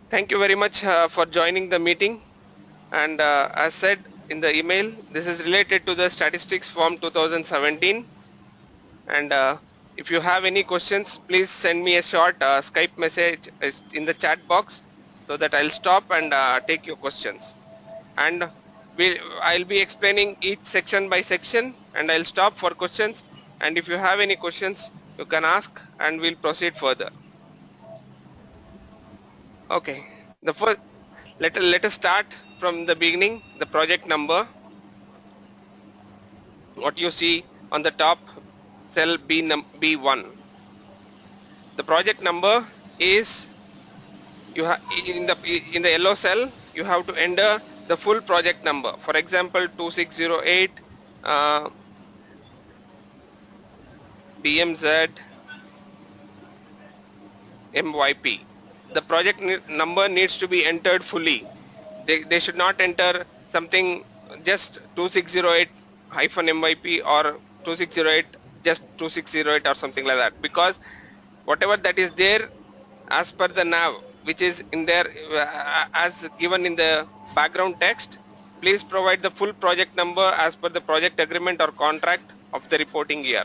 Thank you very much for joining the meeting. And as said in the email, this is related to the statistics form 2017. And if you have any questions, please send me a short Skype message in the chat box so that I'll stop and take your questions. And I'll be explaining each section by section, and I'll stop for questions. And if you have any questions, you can ask and we'll proceed further. Okay. The first, let us start from the beginning. The project number, what you see on the top cell B1. The project number is, you have in the yellow cell, you have to enter the full project number. For example, 2608 BMZ MYP. The project number needs to be entered fully. They should not enter something just 2608 hyphen MYP or 2608 just 2608 or something like that, because whatever that is there as per the nav which is in there as given in the background text, please provide the full project number as per the project agreement or contract of the reporting year.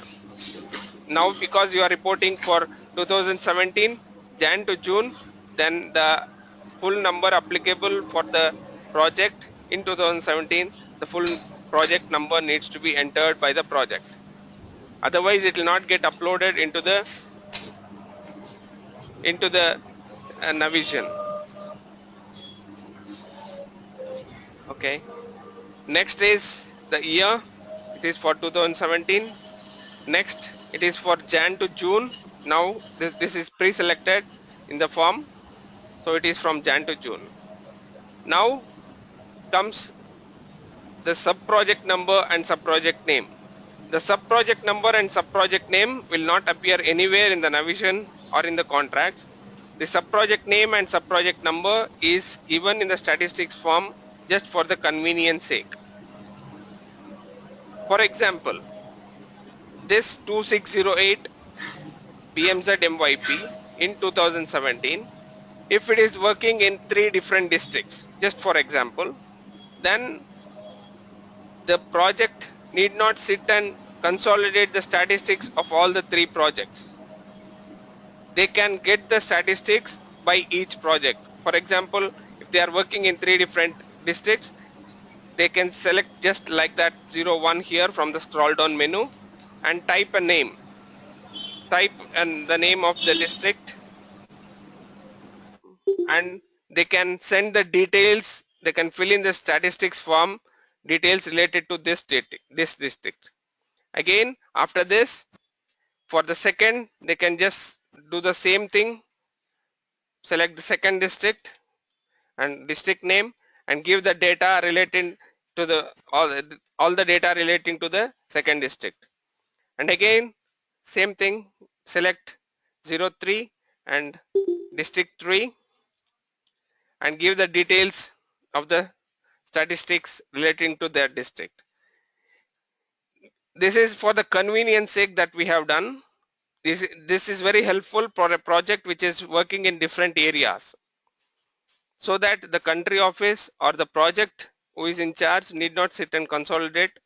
Now because you are reporting for 2017 Jan to June, then the full number applicable for the project in 2017, the full project number needs to be entered by the project. Otherwise it will not get uploaded into the Navision. Okay. Next is the year. It is for 2017. Next it is for Jan to June. Now this is pre-selected in the form, so it is from Jan to June. Now comes the sub-project number and sub-project name. The sub-project number and sub-project name will not appear anywhere in the Navision or in the contracts. The sub-project name and sub-project number is given in the statistics form just for the convenience sake. For example, this 2608 BMZ MYP in 2017, if it is working in 3 different districts, just for example, then the project need not sit and consolidate the statistics of all the 3 projects. They can get the statistics by each project. For example, if they are working in 3 different districts, they can select just like that 01 here from the scroll down menu and type a name. Type and the name of the district, and they can send the details. They can fill in the statistics form details related to this district. Again, after this, for the second, they can just do the same thing. Select the second district and district name and give the data relating to the all the data relating to the second district. And again, same thing, select 03 and district 3 and give the details of the statistics relating to that district. This is for the convenience sake that we have done. This is very helpful for a project which is working in different areas, so that the country office or the project who is in charge need not sit and consolidate.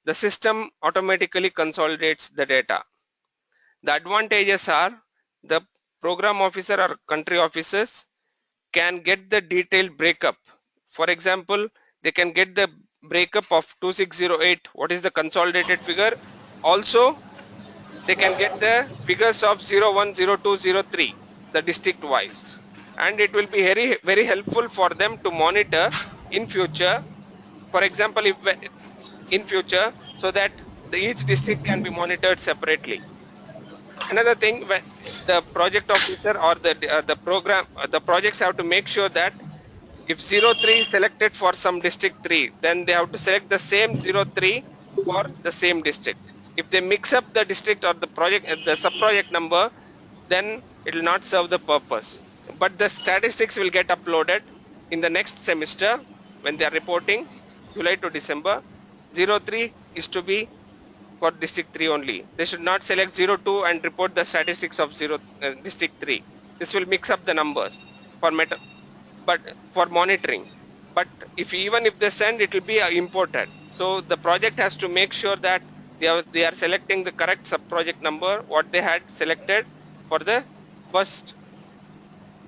The system automatically consolidates the data. The advantages are the program officer or country officers can get the detailed breakup. For example, they can get the breakup of 2608, what is the consolidated figure. Also, they can get the figures of 01, 02, 03, the district wise. And it will be very helpful for them to monitor in future. For example, if in future, so that each district can be monitored separately. Another thing, the project officer or the projects have to make sure that if 03 is selected for some district 3, then they have to select the same 03 for the same district. If they mix up the district or the project, the sub-project number, then it will not serve the purpose. But the statistics will get uploaded in the next semester when they are reporting July to December. 03 is to be for district 3 only. They should not select 02 and report the statistics of district 3. This will mix up the numbers for meta. but for monitoring. But even if they send, it will be imported. So the project has to make sure that they are selecting the correct sub-project number what they had selected for the first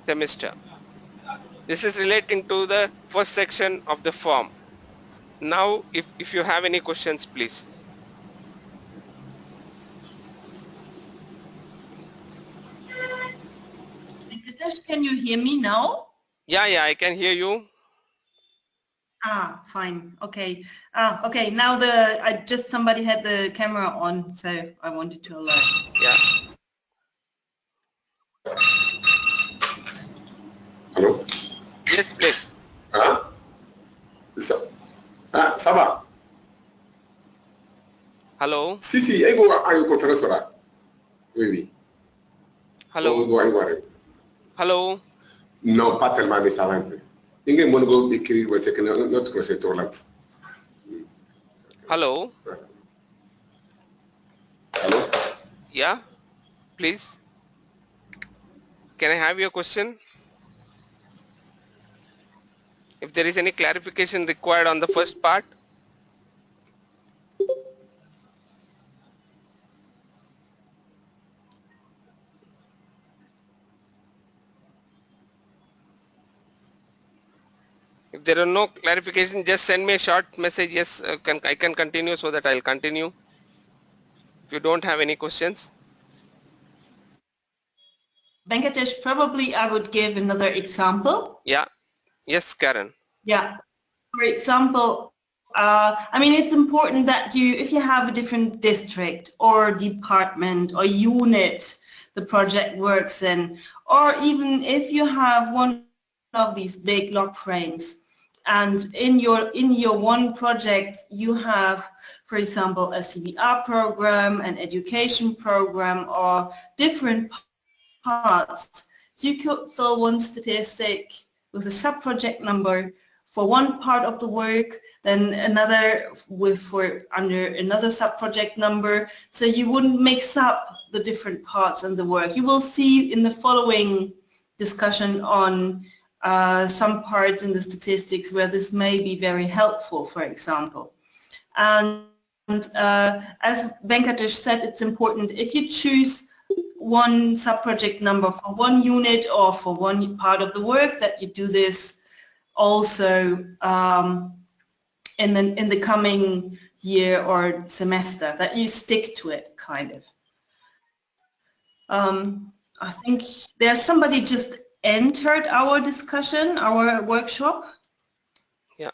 semester. This is relating to the first section of the form. Now if you have any questions, please. Can you hear me now? Yeah, I can hear you. Fine. Okay. Okay. Now somebody had the camera on, so I wanted to alert. Yeah. Hello? Yes, please. Ça va? Hello. Si, ai go conférence là. Oui. Hello. Hello. Non, pas tellement, mais ça va un peu. Il y a un go écrire, c'est que notre c'est trop lent. Hello. Hello? Yeah, please. Can I have your question? If there is any clarification required on the first part. If there are no clarification, just send me a short message. Yes, I can continue, so that I'll continue. If you don't have any questions. Venkatesh, probably I would give another example. Yeah. Yes, Karen. Yeah. For example, I mean, it's important that if you have a different district or department or unit the project works in, or even if you have one of these big log frames, and in your one project you have, for example, a CBR program, an education program, or different parts. You could fill one statistic with a sub-project number for one part of the work, then another under another sub-project number, so you wouldn't mix up the different parts in the work. You will see in the following discussion on some parts in the statistics where this may be very helpful, for example. And as Venkatesh said, it's important if you choose one sub-project number for one unit or for one part of the work, that you do this also in the coming year or semester, that you stick to it, kind of. I think there's somebody just entered our discussion, our workshop. Yeah.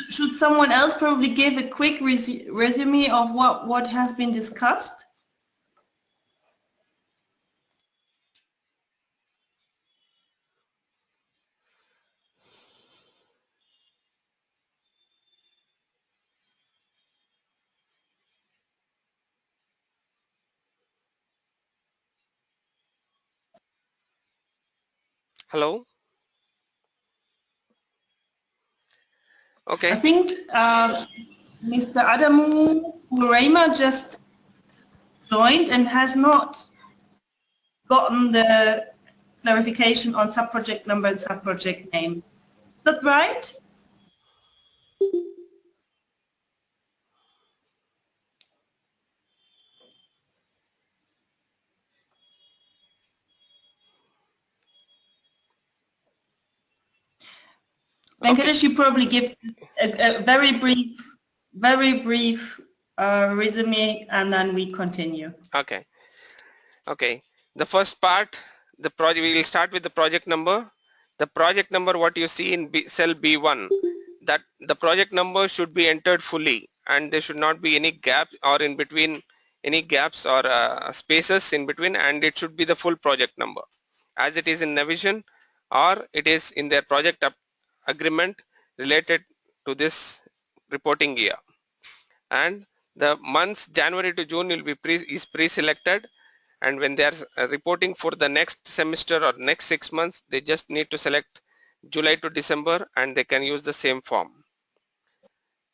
Should someone else probably give a quick resume of what has been discussed? Hello. Okay. I think Mr. Adamu Urema just joined and has not gotten the clarification on sub-project number and sub-project name. Is that right? Venkatesh, you probably give a very brief resume, and then we continue. Okay. The first part, the project, we will start with the project number. The project number, what you see in cell B1, that the project number should be entered fully, and there should not be any gap or in between, any gaps or spaces in between, and it should be the full project number as it is in Navision, or it is in their project agreement related to this reporting year. And the months January to June will be pre-selected, and when they are reporting for the next semester or next 6 months, they just need to select July to December and they can use the same form.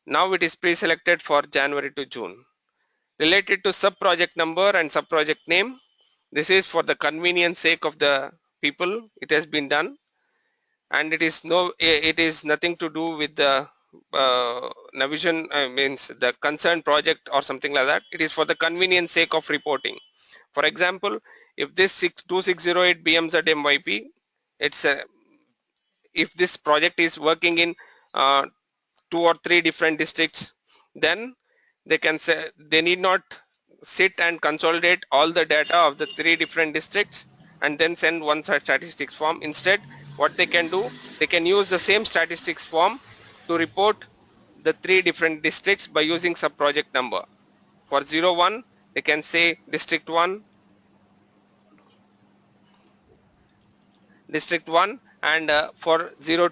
Now it is pre-selected for January to June. Related to sub-project number and sub-project name, This is for the convenience sake of the people. It has been done, and it is nothing to do with the Navision, means the concerned project or something like that. It is for the convenience sake of reporting. For example, if this 2608 BMZ MYP, it's if this project is working in 2 or 3 different districts, then they can say they need not sit and consolidate all the data of the 3 different districts and then send one statistics form. Instead, what they can do, they can use the same statistics form to report the 3 different districts by using sub project number. For 01, they can say district 1, district 1, and for 0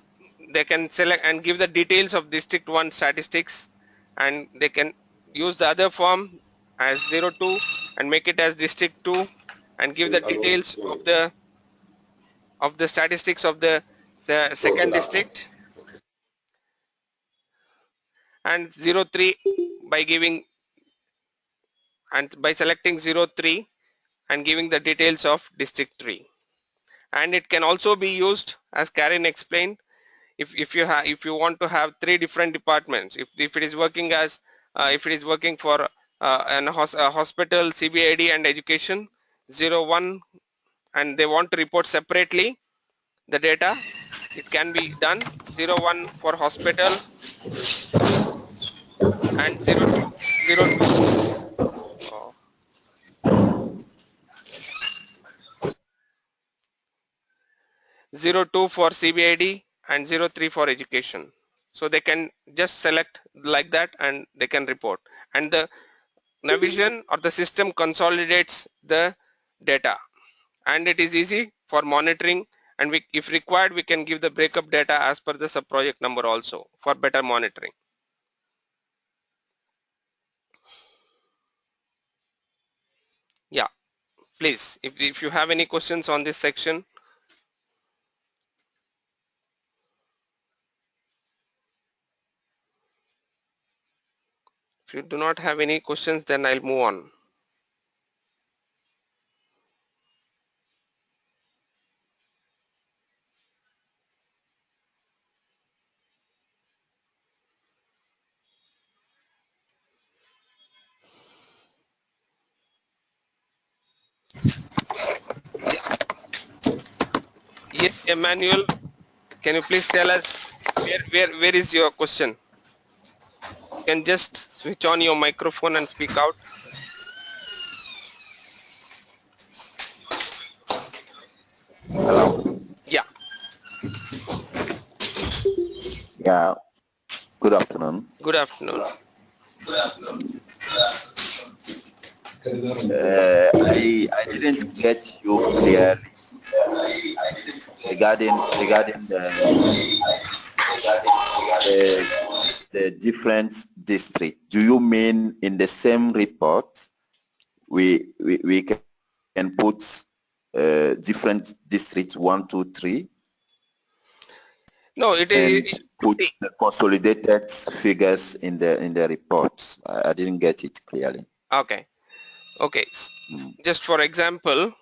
they can select and give the details of district 1 statistics, and they can use the other form as 02 and make it as district 2 and give the details of the statistics of the second district, and 03 by giving and by selecting 03 and giving the details of district 3. And it can also be used, as Karen explained, if you want to have 3 different departments, if it is working as if it is working for a hospital, CBID and education 01, and they want to report separately the data, it can be done. 01 for hospital and 02 for CBID and 03 for education. So they can just select like that and they can report, and the Navision or the system consolidates the data, and it is easy for monitoring, and if required we can give the breakup data as per the sub project number also for better monitoring. Yeah, please, if you have any questions on this section. If you do not have any questions, then I'll move on. Yes, Emmanuel, can you please tell us where is your question? You can just switch on your microphone and speak out. Hello. Yeah. Yeah. Good afternoon. Good afternoon. I didn't get you clearly regarding the different districts. Do you mean in the same report we can put different districts 1, 2, 3? No, it is put the consolidated figures in the reports. I didn't get it clearly. okay. Just for example,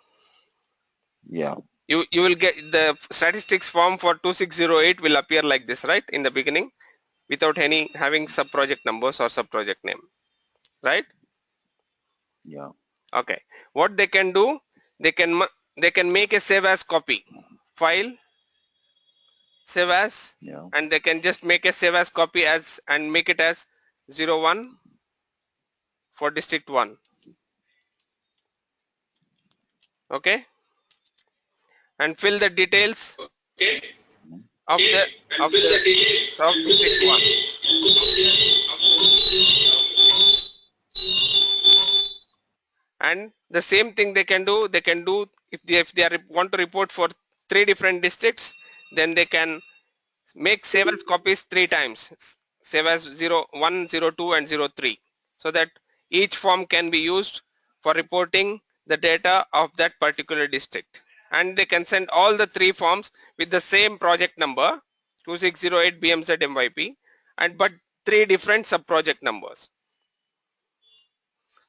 yeah, you will get the statistics form for 2608 will appear like this, right, in the beginning, without any having sub project numbers or sub project name, right? Yeah. Okay. What they can do, they can make a save as copy file, save as, Yeah. and they can just make a save as copy as and make it as 01 for district 1. Okay, and fill the details of the district 1. And the same thing they can do if they want to report for 3 different districts, then they can make save as copies 3 times, save as 01, 02 and 03, so that each form can be used for reporting the data of that particular district. And they can send all the 3 forms with the same project number 2608 BMZ MYP, and but 3 different sub project numbers.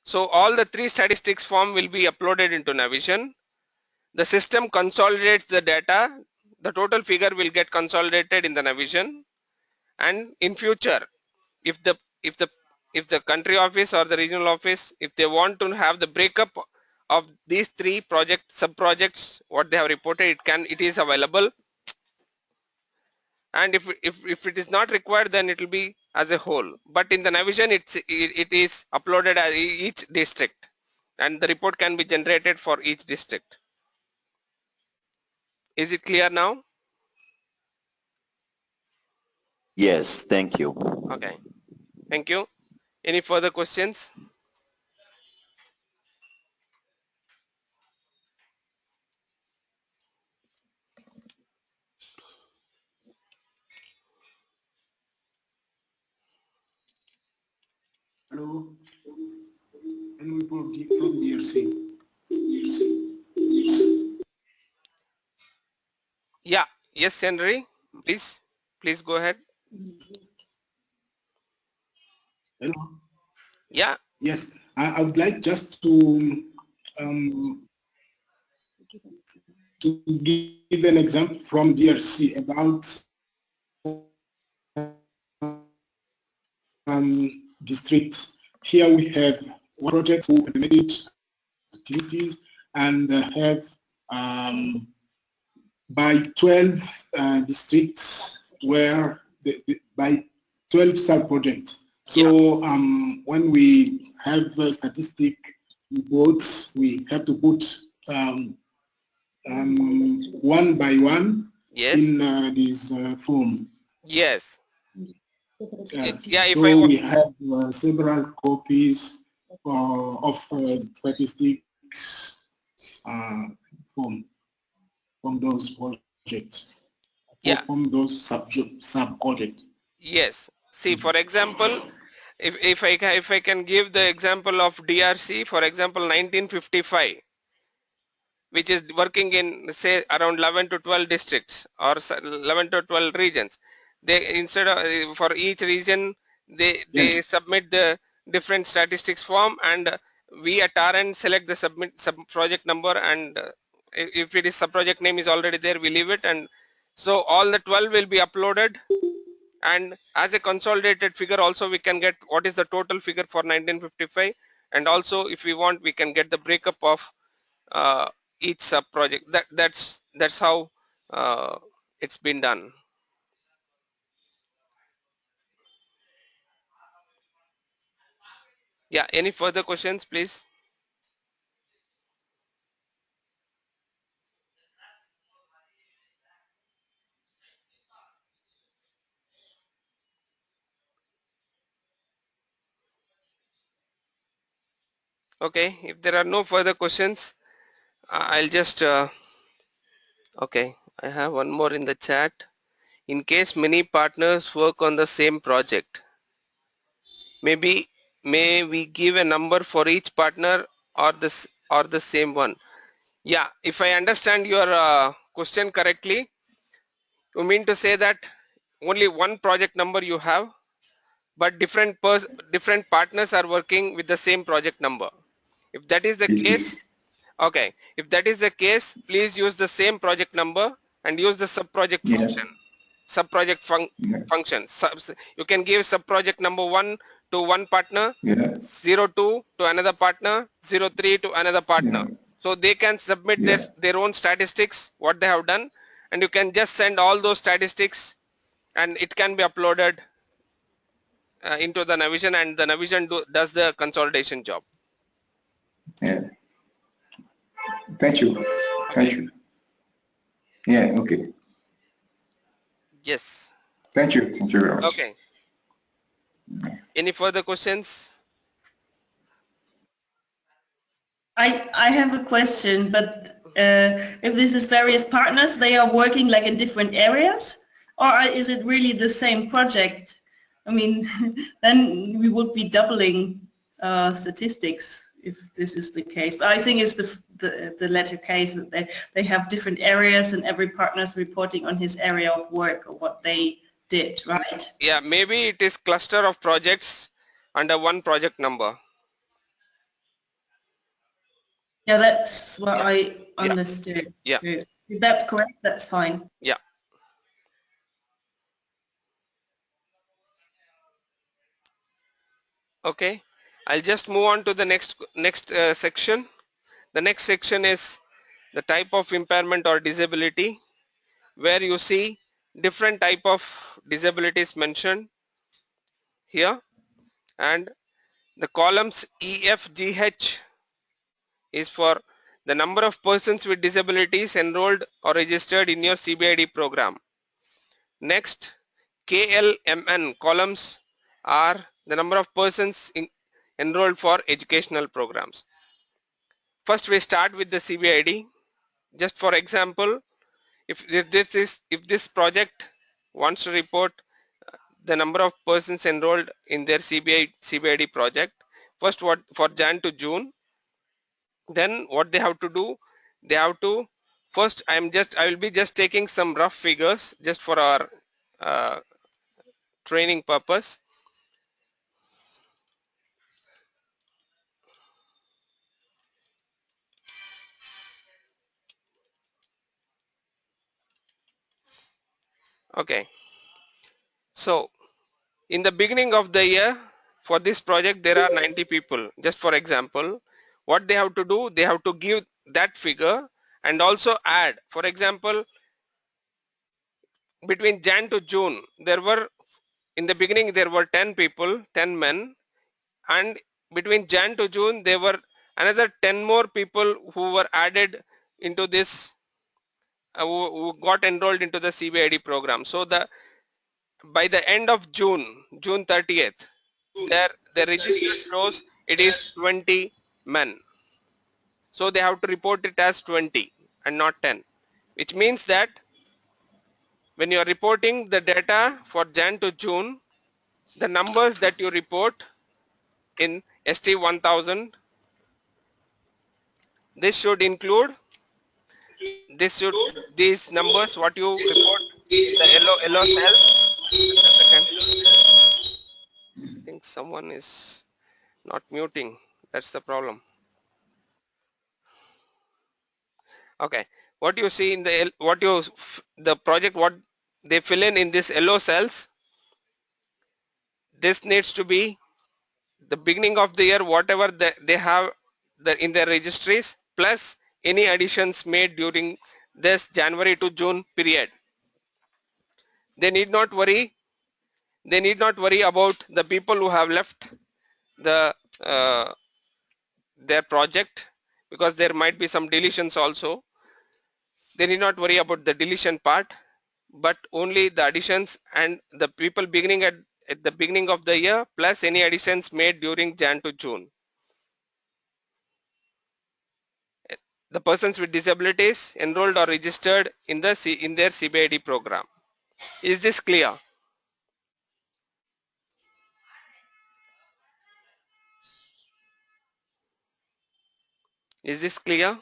So all the three statistics form will be uploaded into Navision. The system consolidates the data. The total figure will get consolidated in the Navision. And in future, if the if the if the country office or the regional office, if they want to have the breakup of these three sub projects what they have reported, it is available. And if it is not required, then it will be as a whole. But in the Navision, it is uploaded as each district, and the report can be generated for each district. Is it clear now? Yes, thank you. Okay, thank you. Any further questions? Hello, and we from DRC. Yeah, yes, Henry, please go ahead. Hello. Yeah. Yes, I would like just to give an example from DRC about districts. Here we have projects who manage activities and have by 12 districts where by 12 sub-projects. So when we have statistic reports, we have to put one by one in this form. Yes. Yeah, so we have several copies of statistics from those projects. Yeah. From those sub-projects. Yes. See, for example, if I can give the example of DRC, for example, 1955, which is working in say around 11 to 12 districts or 11 to 12 regions. They instead of for each region they submit the different statistics form, and we at our end select the sub project number, and if it is sub project name is already there, we leave it, and so all the 12 will be uploaded. And as a consolidated figure also we can get what is the total figure for 1955, and also if we want we can get the breakup of each sub project. That's how it's been done. Yeah, any further questions, please? Okay, if there are no further questions, I'll just okay, I have one more in the chat. In case many partners work on the same project, may we give a number for each partner or the same one? Yeah, if I understand your question correctly, you mean to say that only one project number you have, but different partners are working with the same project number. If that is the case, okay, if that is the case, please use the same project number and use the sub-project function. Sub-project function. You can give sub-project number 1 to one partner, 02 to another partner, 03 to another partner. So they can submit their own statistics, what they have done, and you can just send all those statistics and it can be uploaded into the Navision, and the Navision does the consolidation job. Yeah. Thank you. Okay. Thank you. Yeah, okay. Yes. Thank you. Thank you very much. Okay. Any further questions? I have a question, but if this is various partners, they are working like in different areas, or is it really the same project? I mean, then we would be doubling statistics if this is the case. But I think it's the latter case, that they have different areas and every partner is reporting on his area of work or what they did, right? Yeah, maybe it is cluster of projects under one project number. Yeah, that's what I understood. Yeah. If that's correct, that's fine. Yeah. Okay. I'll just move on to the next section. The next section is the type of impairment or disability, where you see different type of disabilities mentioned here, and the columns E, F, G, H is for the number of persons with disabilities enrolled or registered in your CBID program. Next, K, L, M, N columns are the number of persons enrolled for educational programs. First we start with the CBID. Just for example, if this project wants to report the number of persons enrolled in their CBID project, first what for Jan to June, then what they have to do, they have to first I will be just taking some rough figures just for our training purpose. Okay, so in the beginning of the year for this project there are 90 people. Just for example, what they have to do, they have to give that figure and also add, for example, between Jan to June there were, in the beginning there were 10 people, 10 men, and between Jan to June there were another 10 more people who were added into this, who got enrolled into the CBID program. So by the end of June 30th, the register shows it is 20 men. So they have to report it as 20 and not 10, which means that when you are reporting the data for Jan to June, the numbers that you report in ST1000, this should include, these numbers what you report in the yellow cells. Just a second, I think someone is not muting, that's the problem. Okay, what you see in the project, what they fill in this yellow cells, this needs to be the beginning of the year, whatever they have in their registries, plus any additions made during this January to June period. They need not worry about the people who have left their project, because there might be some deletions also. They need not worry about the deletion part, but only the additions and the people beginning at the beginning of the year, plus any additions made during Jan to June. The persons with disabilities enrolled or registered in their CBID program. Is this clear? Is this clear?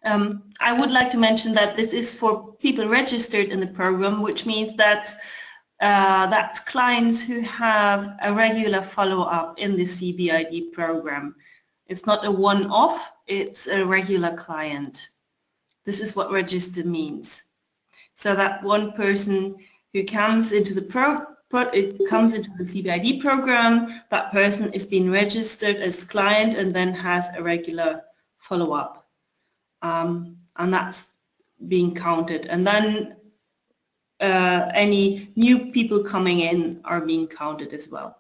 I would like to mention that this is for people registered in the program, which means that's clients who have a regular follow-up in the CBID program. It's not a one-off, it's a regular client. This is what register means. So that one person who comes into the CBID program, that person is being registered as client and then has a regular follow-up. And that's being counted. And then any new people coming in are being counted as well.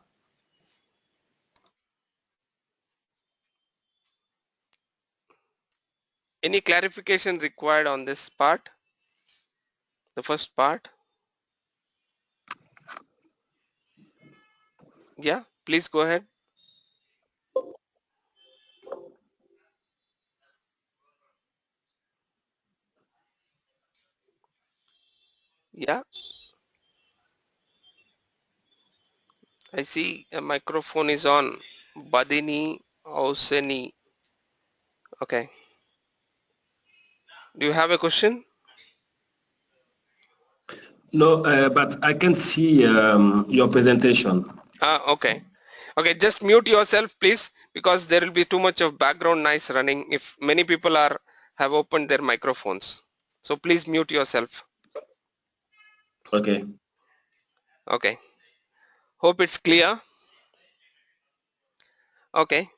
Any clarification required on this part? The first part? Yeah, please go ahead. Yeah, I see a microphone is on. Badini Auseni. Okay. Do you have a question? No, but I can see your presentation. Okay. Okay, just mute yourself please, because there will be too much of background noise running if many people have opened their microphones. So please mute yourself. Okay. Okay, hope it's clear. Okay,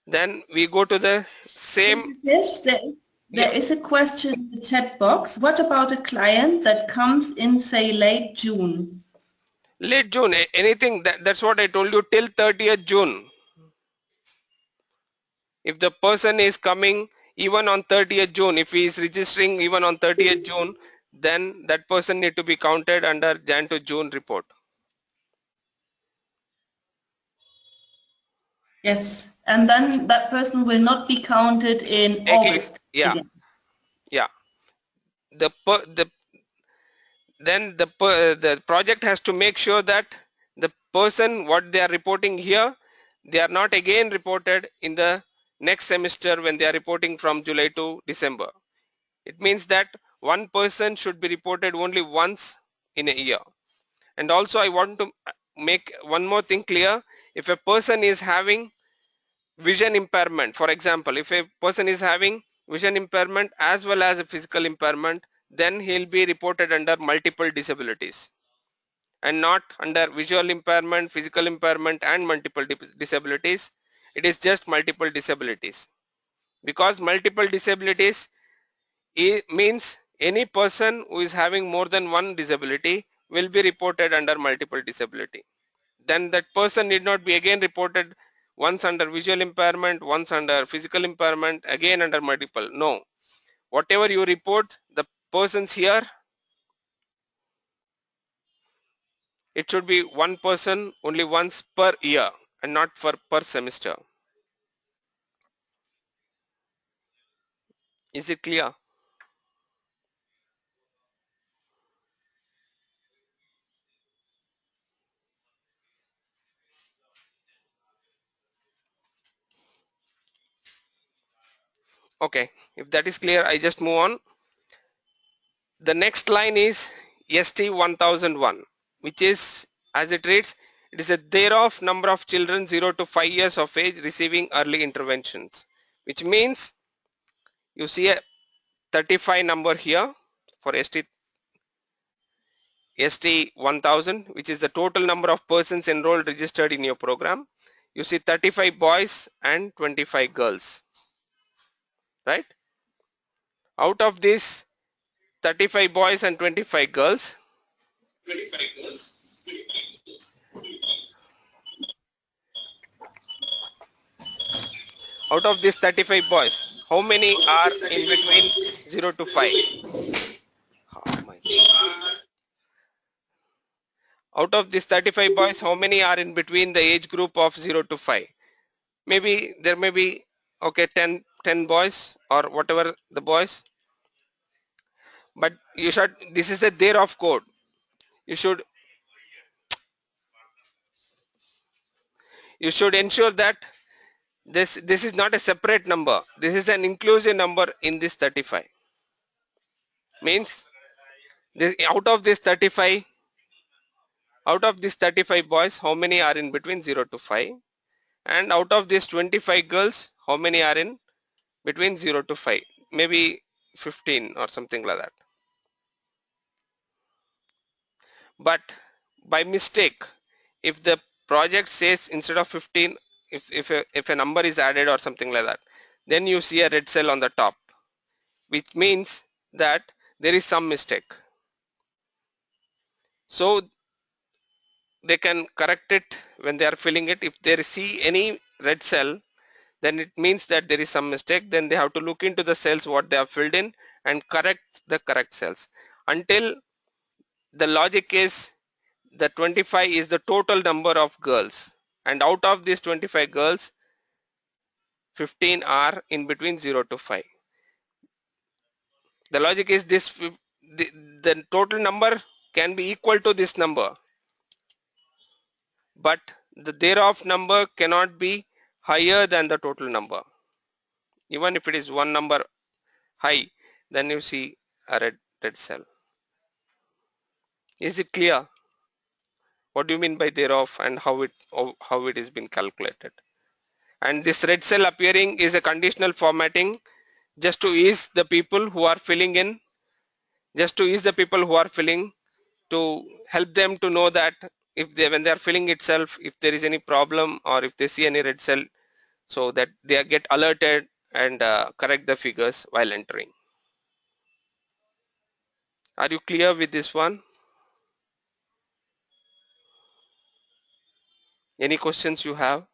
then we go to the same. Yes, there Yeah, is a question in the chat box. What about a client that comes in, say, late June? late June, anything, that's what I told you, till 30th June. If the person is coming even on 30th June, if he is registering even on 30th June, then that person need to be counted under Jan to June report. Yes, and then that person will not be counted in Again, August yeah, again. yeah. The project has to make sure that the person what they are reporting here, they are not again reported in the next semester when they are reporting from July to December. It means that one person should be reported only once in a year. And also I want to make one more thing clear. If a person is having vision impairment, for example, if a person is having vision impairment as well as a physical impairment, then he'll be reported under multiple disabilities and not under visual impairment, physical impairment and multiple disabilities. It is just multiple disabilities, because multiple disabilities means any person who is having more than one disability will be reported under multiple disability. Then that person need not be again reported once under visual impairment, once under physical impairment, again under multiple. No, whatever you report the persons here, it should be one person only once per year and not for per semester. Is it clear? Okay, if that is clear, I just move on. The next line is ST 1001, which is, as it reads, it is a thereof number of children 0 to 5 years of age receiving early interventions, which means you see a 35 number here for ST 1000, which is the total number of persons enrolled registered in your program. You see 35 boys and 25 girls, right? Out of this 35 boys and 25 girls, out of these 35 boys, how many are in between 0 to 5? Oh my God. Out of these 35 boys, how many are in between the age group of 0 to 5? Maybe there may be, okay, 10 boys or whatever the boys. But you should, this is a thereof code. You should ensure that this is not a separate number. This is an inclusive number in this 35. Means this, out of this 35 boys, how many are in between 0 to 5? And out of these 25 girls, how many are in between 0 to 5? Maybe 15 or something like that. But by mistake, if the project says instead of 15, if a number is added or something like that, then you see a red cell on the top, which means that there is some mistake. So they can correct it when they are filling it. If they see any red cell, then it means that there is some mistake. Then they have to look into the cells what they have filled in and correct the correct cells. Until the logic is the 25 is the total number of girls, and out of these 25 girls, 15 are in between 0 to 5. The logic is this, the total number can be equal to this number, but the thereof number cannot be higher than the total number. Even if it is one number high, then you see a red cell. Is it clear? What do you mean by thereof, and how it is been calculated? And this red cell appearing is a conditional formatting just to ease the people who are filling in, to help them to know that if they, when they are filling itself, if there is any problem or if they see any red cell, so that they get alerted and correct the figures while entering. Are you clear with this one? Any questions you have?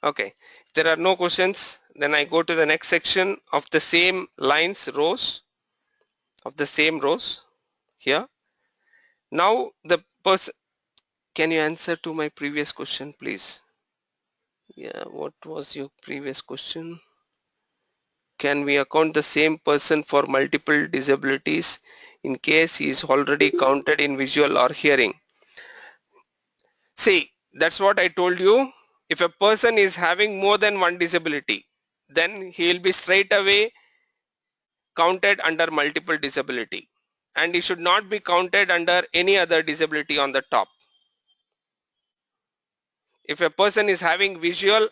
Okay, if there are no questions, then I go to the next section of the same lines, rows, of the same rows here. Now the person, can you answer to my previous question, please? Yeah, what was your previous question? Can we account the same person for multiple disabilities in case he is already counted in visual or hearing? See, that's what I told you. If a person is having more than one disability, then he will be straight away counted under multiple disability, and he should not be counted under any other disability on the top. If a person is having visual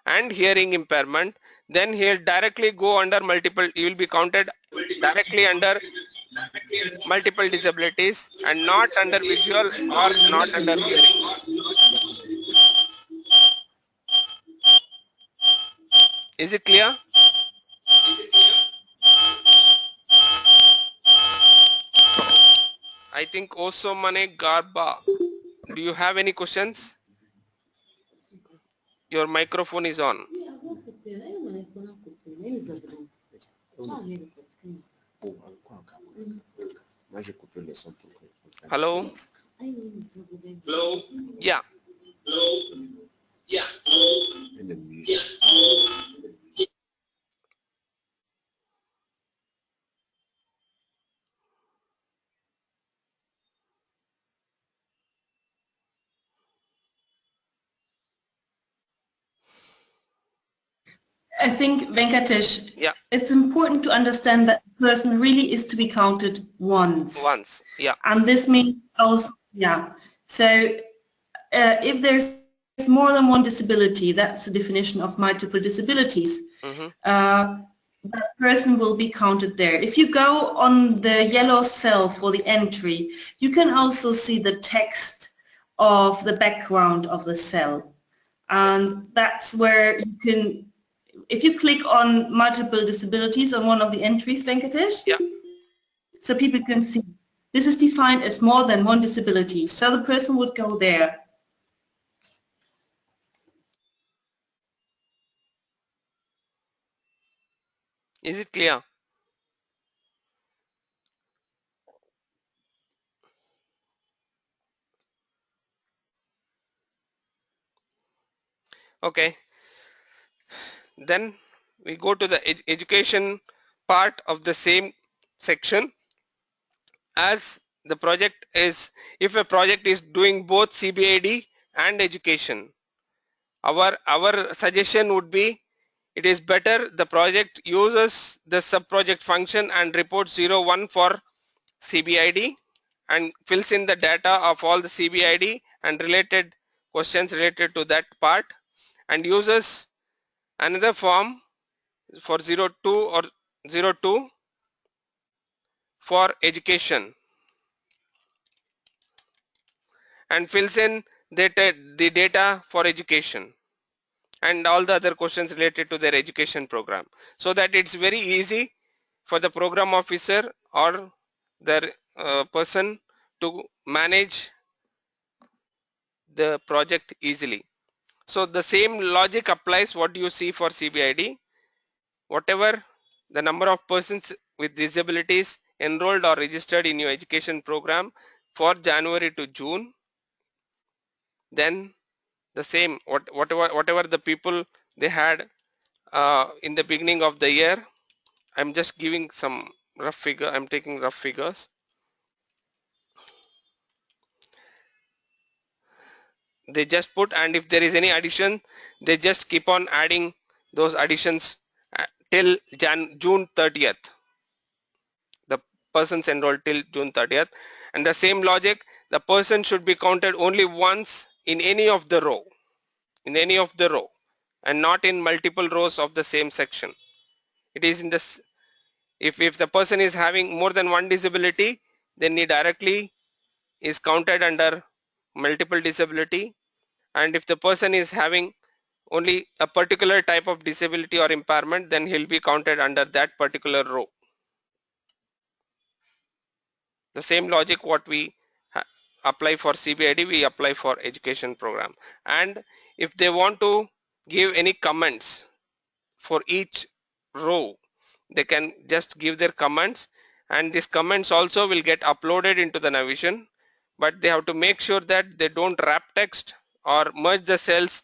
and hearing impairment, then he'll directly go under multiple, he will be counted directly under multiple disabilities and not under visual or not under hearing. Is it clear? I think Osomane Garba, do you have any questions? Your microphone is on. Hello? Hello? Yeah. Hello? Yeah. Yeah. I think, Venkatesh, Yeah. it's important to understand that the person really is to be counted once. Once, yeah. And this means also, yeah. So if there's more than one disability, that's the definition of multiple disabilities, that person will be counted there. If you go on the yellow cell for the entry, you can also see the text of the background of the cell. And that's where you can, if you click on multiple disabilities on one of the entries, Venkatesh, yeah, so people can see this is defined as more than one disability. So the person would go there. Is it clear? Okay. Then we go to the education part of the same section. As the project is, if a project is doing both CBID and education, our suggestion would be, it is better the project uses the sub-project function and reports 01 for CBID and fills in the data of all the CBID and related questions related to that part, and uses another form for 02 or 02 for education and fills in the data for education and all the other questions related to their education program, so that it's very easy for the program officer or the person to manage the project easily. So the same logic applies what you see for CBID. Whatever the number of persons with disabilities enrolled or registered in your education program for January to June, then the same whatever the people they had in the beginning of the year. I'm just giving some rough figure, I'm taking rough figures. they just put, and if there is any addition, they just keep on adding those additions till June 30th. The persons enrolled till June 30th. And the same logic, the person should be counted only once in any of the row, and not in multiple rows of the same section. It is in this, if the person is having more than one disability, then he directly is counted under multiple disability. And if the person is having only a particular type of disability or impairment, then he'll be counted under that particular row. The same logic what we apply for CBID, we apply for education program. And if they want to give any comments for each row, they can just give their comments, and these comments also will get uploaded into the Navision, but they have to make sure that they don't wrap text or merge the cells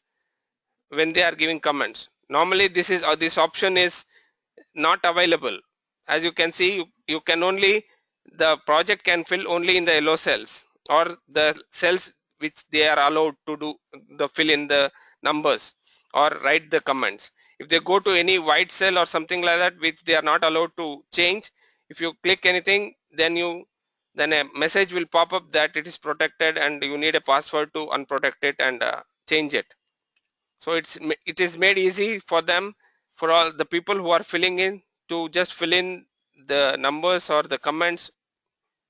when they are giving comments. Normally this option is not available. As you can see, you can only, the project can fill only in the yellow cells or the cells which they are allowed to do the fill in the numbers or write the comments. If they go to any white cell or something like that which they are not allowed to change, if you click anything, then a message will pop up that it is protected and you need a password to unprotect it and change it. So it is made easy for them, for all the people who are filling in, to just fill in the numbers or the comments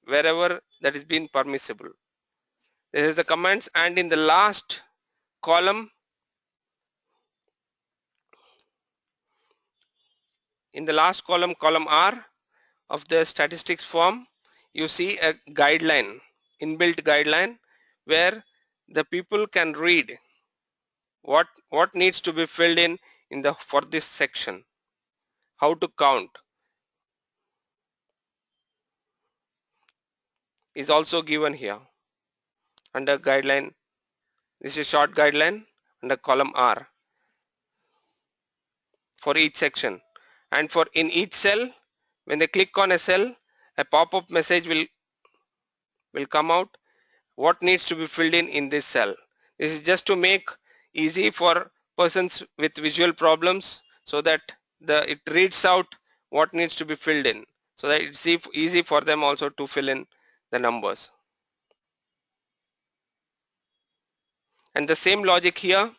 wherever that is being permissible. This is the comments, and in the last column, column R of the statistics form, you see a guideline, inbuilt guideline, where the people can read what needs to be filled in for this section, how to count is also given here under guideline. This is short guideline under column R for each section, and for in each cell, when they click on a cell, a pop-up message will come out what needs to be filled in this cell. This is just to make easy for persons with visual problems, so that it reads out what needs to be filled in, so that it's easy for them also to fill in the numbers. And the same logic here.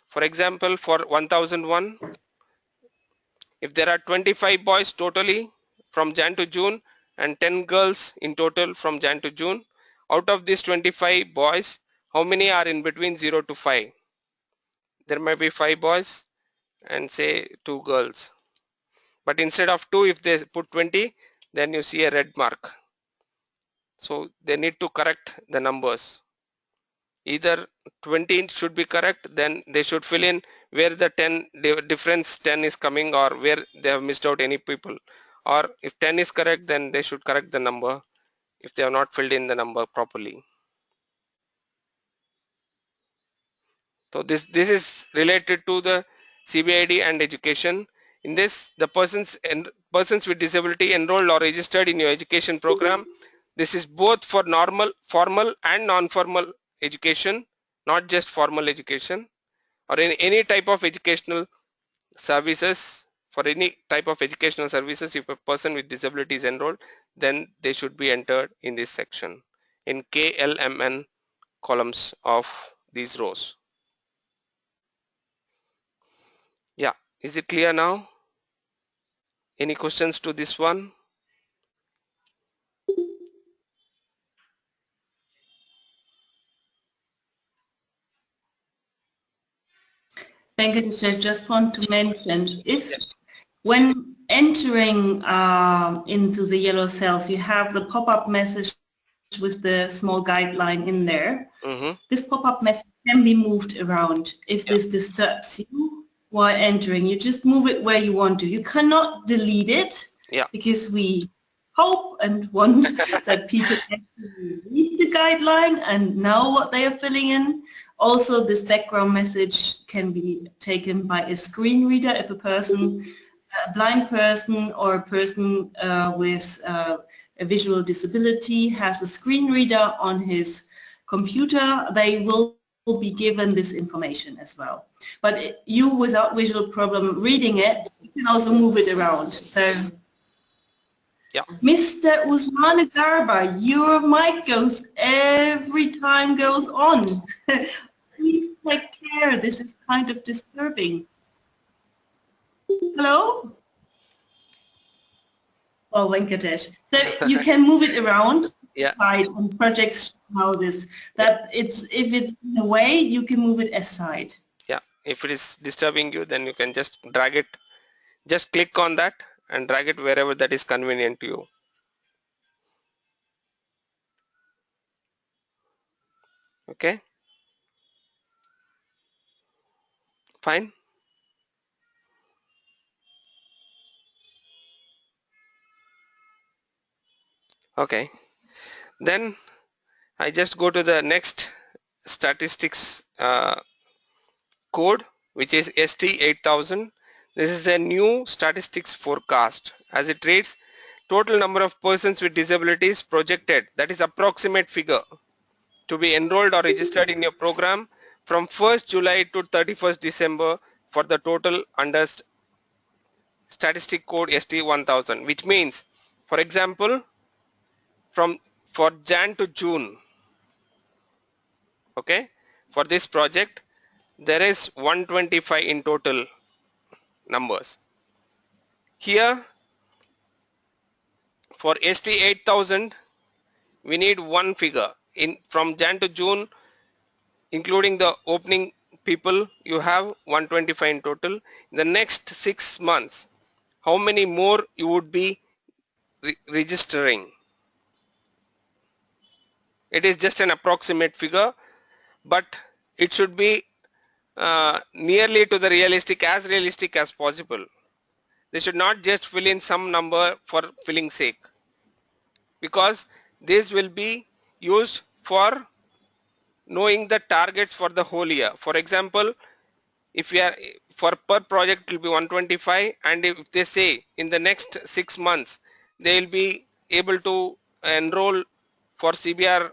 For example, for 1001, if there are 25 boys totally from Jan to June and 10 girls in total from Jan to June, out of these 25 boys, how many are in between 0 to 5? There may be 5 boys and say 2 girls. But instead of 2, if they put 20, then you see a red mark. So they need to correct the numbers. Either 20 should be correct, then they should fill in where the difference 10 is coming, or where they have missed out any people. Or if 10 is correct, then they should correct the number if they have not filled in the number properly. So this is related to the CBID and education. In this, the persons with disability enrolled or registered in your education program, this is both for formal and non-formal education, not just formal education, or in any type of educational services. For any type of educational services, if a person with disability is enrolled, then they should be entered in this section in KLMN columns of these rows. Yeah, is it clear now? Any questions to this one? I just want to mention, if when entering into the yellow cells, you have the pop-up message with the small guideline in there. This pop-up message can be moved around. If this disturbs you while entering, you just move it where you want to. You cannot delete it, because we hope and want that people actually read the guideline and know what they are filling in. Also, this background message can be taken by a screen reader if a blind person or a person with a visual disability has a screen reader on his computer. They will will be given this information as well. But you, without visual problem reading it, you can also move it around. So, yeah. Mr. Usman Garba, your mic goes every time goes on. Please take care. This is kind of disturbing. Hello? Oh, Venkatesh. So you can move it around. Yeah. On projects how this, that it's, if it's in a way, you can move it aside. Yeah, if it is disturbing you, then you can just drag it, just click on that and drag it wherever that is convenient to you. Okay, fine. Okay, then I just go to the next statistics code, which is ST8000. This is a new statistics forecast. As it reads, total number of persons with disabilities projected, that is approximate figure, to be enrolled or registered in your program from 1st July to 31st December for the total under statistic code ST1000, which means, for example, for Jan to June, okay, for this project there is 125 in total numbers. Here for ST8000 we need one figure in from Jan to June, including the opening people. You have 125 in total. In the next 6 months, how many more you would be registering? It is just an approximate figure, but it should be nearly to the realistic as possible. They should not just fill in some number for filling sake, because this will be used for knowing the targets for the whole year. For example, if we are for per project it will be 125, and if they say in the next 6 months they will be able to enroll for CBR,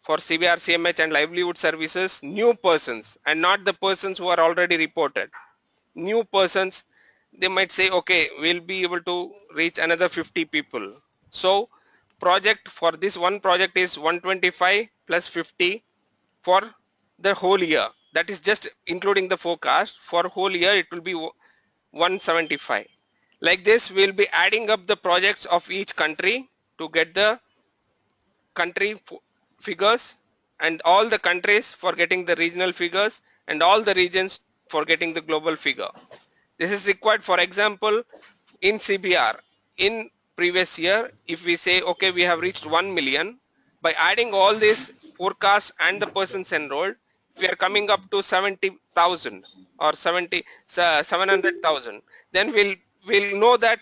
CMH and livelihood services new persons and not the persons who are already reported. New persons, they might say, okay, we'll be able to reach another 50 people. So project for this one project is 125 plus 50 for the whole year. That is just including the forecast. For whole year it will be 175. Like this, we'll be adding up the projects of each country to get the country figures, and all the countries for getting the regional figures, and all the regions for getting the global figure. This is required, for example, in CBR. In previous year, if we say, okay, we have reached 1 million, by adding all this forecast and the persons enrolled, we are coming up to 70,000 or 700,000. Then we'll know that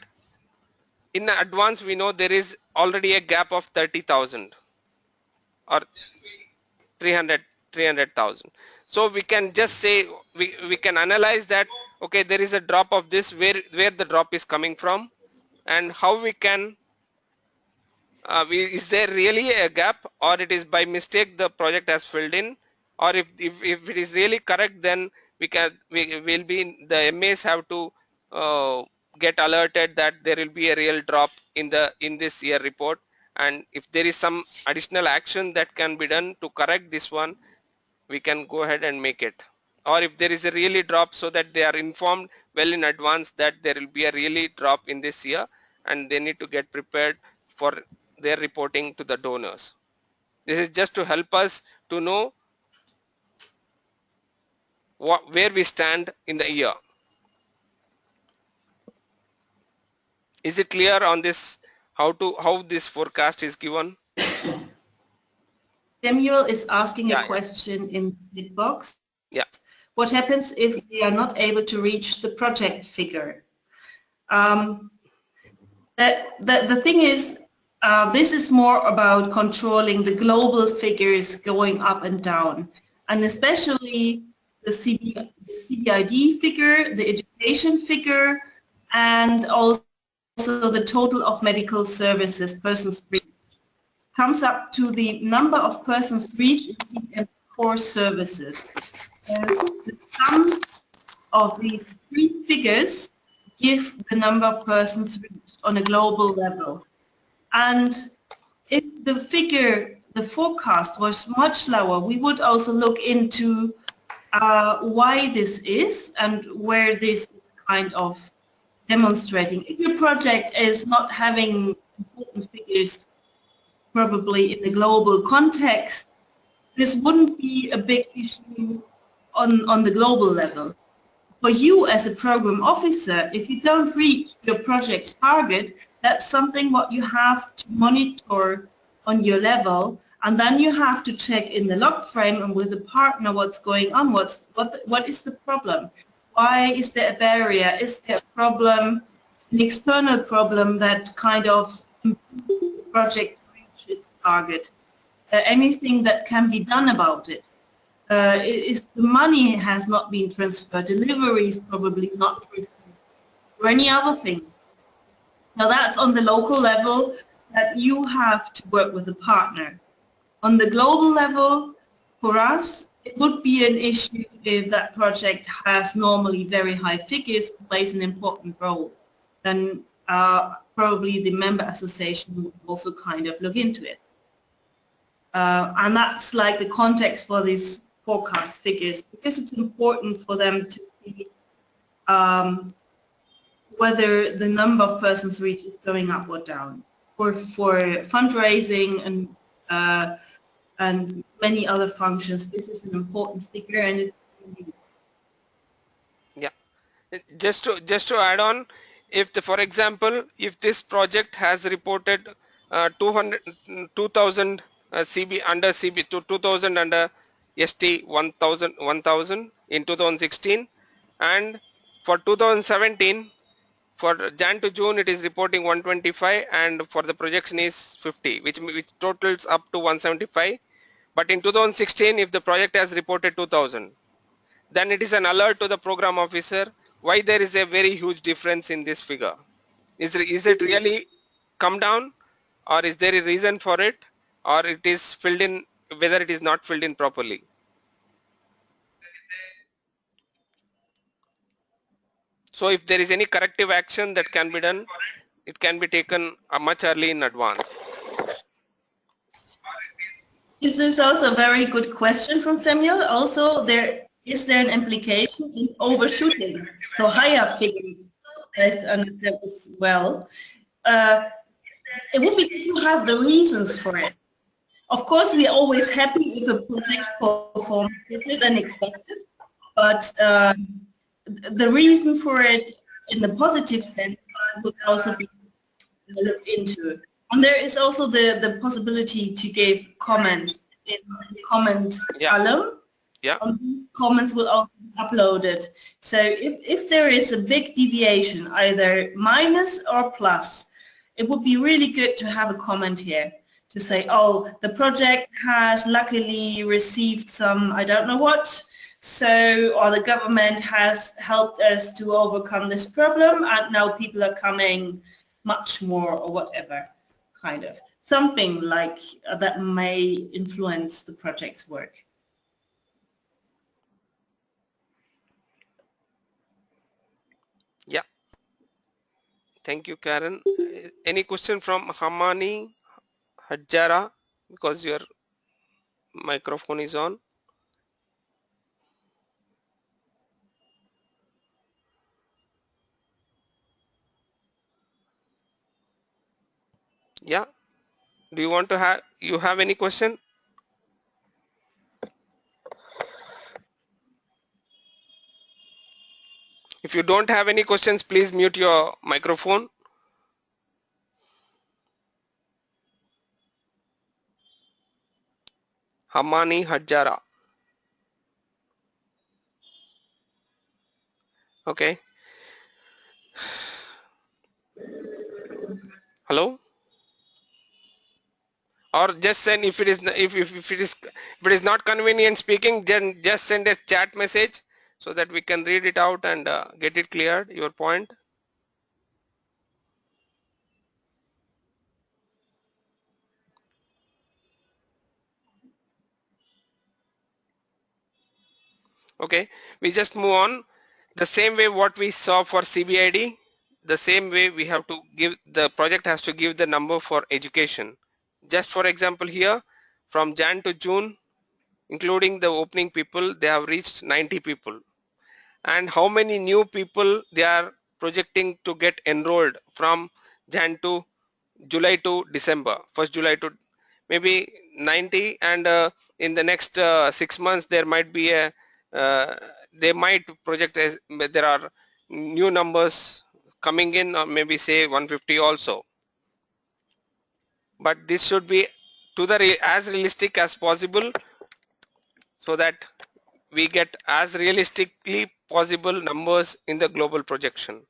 in advance we know there is already a gap of 30,000 or 300,000. So we can just say, we can analyze that, okay, there is a drop of this, where the drop is coming from, and how we can is there really a gap, or it is by mistake the project has filled in, or if it is really correct, then we'll be, the MAs have to get alerted that there will be a real drop in this year report, and if there is some additional action that can be done to correct this one, we can go ahead and make it. Or if there is a really drop, so that they are informed well in advance that there will be a really drop in this year and they need to get prepared for their reporting to the donors. This is just to help us to know where we stand in the year. Is it clear on this, how this forecast is given? Samuel is asking a question in the box. Yeah. What happens if they are not able to reach the project figure? The thing is, this is more about controlling the global figures going up and down, and especially the CBID figure, the education figure, and also the total of medical services persons reached. Comes up to the number of persons reached in core services. The sum of these three figures give the number of persons reached on a global level. And if the figure, the forecast was much lower, we would also look into why this is and where this is kind of demonstrating. If your project is not having important figures probably in the global context, this wouldn't be a big issue on the global level. For you as a program officer, if you don't reach your project target, that's something what you have to monitor on your level, and then you have to check in the log frame and with the partner what's going on, what is the problem? Why is there a barrier? Is there a problem, an external problem that kind of impedes the project to reach its target? Anything that can be done about it? Is the money has not been transferred, delivery is probably not received, or any other thing. Now that's on the local level that you have to work with a partner. On the global level, for us, it would be an issue if that project has normally very high figures, plays an important role. Then probably the member association would also kind of look into it. And that's like the context for these forecast figures, because it's important for them to see whether the number of persons reached is going up or down. For fundraising and many other functions, this is an important figure, and it's Yeah, just to add on, if for example, if this project has reported 2000 CB under CB to 2000 under ST 1000 in 2016, and for 2017 for Jan to June it is reporting 125, and for the projection is 50, which totals up to 175. But in 2016, if the project has reported 2000, then it is an alert to the program officer why there is a very huge difference in this figure. Is it really come down, or is there a reason for it, or it is filled in, whether it is not filled in properly? So if there is any corrective action that can be done, it can be taken much early in advance. This is also a very good question from Samuel. Also, is there an implication in overshooting, so higher figures, as understood as well? It would be good to have the reasons for it. Of course, we're always happy if a project performs better than expected, but the reason for it in the positive sense would also be looked into. And there is also the possibility to give comments in the comments column. Yeah. Comments will also be uploaded. So if there is a big deviation, either minus or plus, it would be really good to have a comment here to say, oh, the project has luckily received some, I don't know what, so, or the government has helped us to overcome this problem, and now people are coming much more, or whatever, kind of. Something like that may influence the project's work. Yeah. Thank you, Karen. Any question from Hamani Hajjara, because your microphone is on? Yeah. Do you want to have any question? If you don't have any questions, please mute your microphone. Hamani Hajjara. Okay. Hello? Or just send, if it is not convenient speaking, then just send a chat message so that we can read it out and get it cleared, your point. Okay, we just move on. The same way what we saw for CBID, the same way we have to give, the project has to give the number for education. Just for example here, from Jan to June, including the opening people, they have reached 90 people. And how many new people they are projecting to get enrolled from Jan to July to December, 1st July to maybe 90, and in the next 6 months there might be a they might project as there are new numbers coming in, or maybe say 150 also, but this should be to the as realistic as possible, so that we get as realistically possible numbers in the global projection.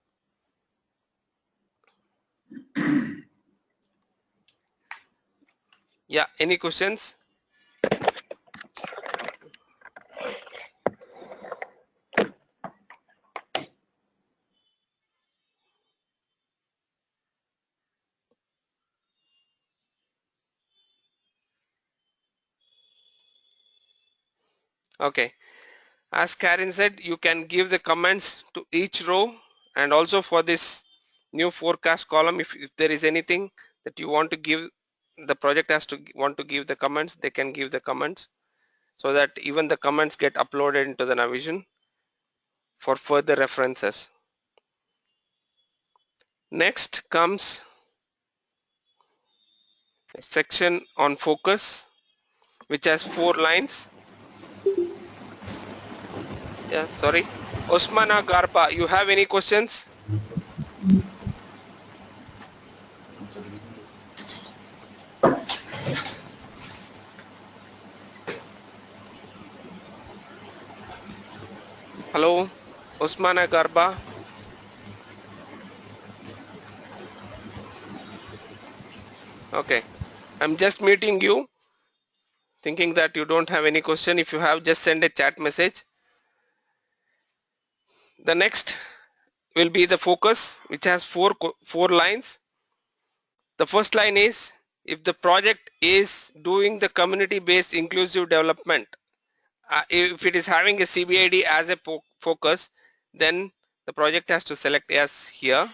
Yeah, any questions? Okay, as Karen said, you can give the comments to each row, and also for this new forecast column, if there is anything that you want to give, the project has to want to give the comments, they can give the comments, so that even the comments get uploaded into the Navision for further references. Next comes a section on focus, which has 4 lines. Yeah, sorry. Osmana Garba, you have any questions? Hello, Osmana Garba. Okay, I'm just meeting you, thinking that you don't have any question. If you have, just send a chat message. The next will be the focus, which has four lines. The first line is, if the project is doing the community-based inclusive development, if it is having a CBID as a focus, then the project has to select yes here.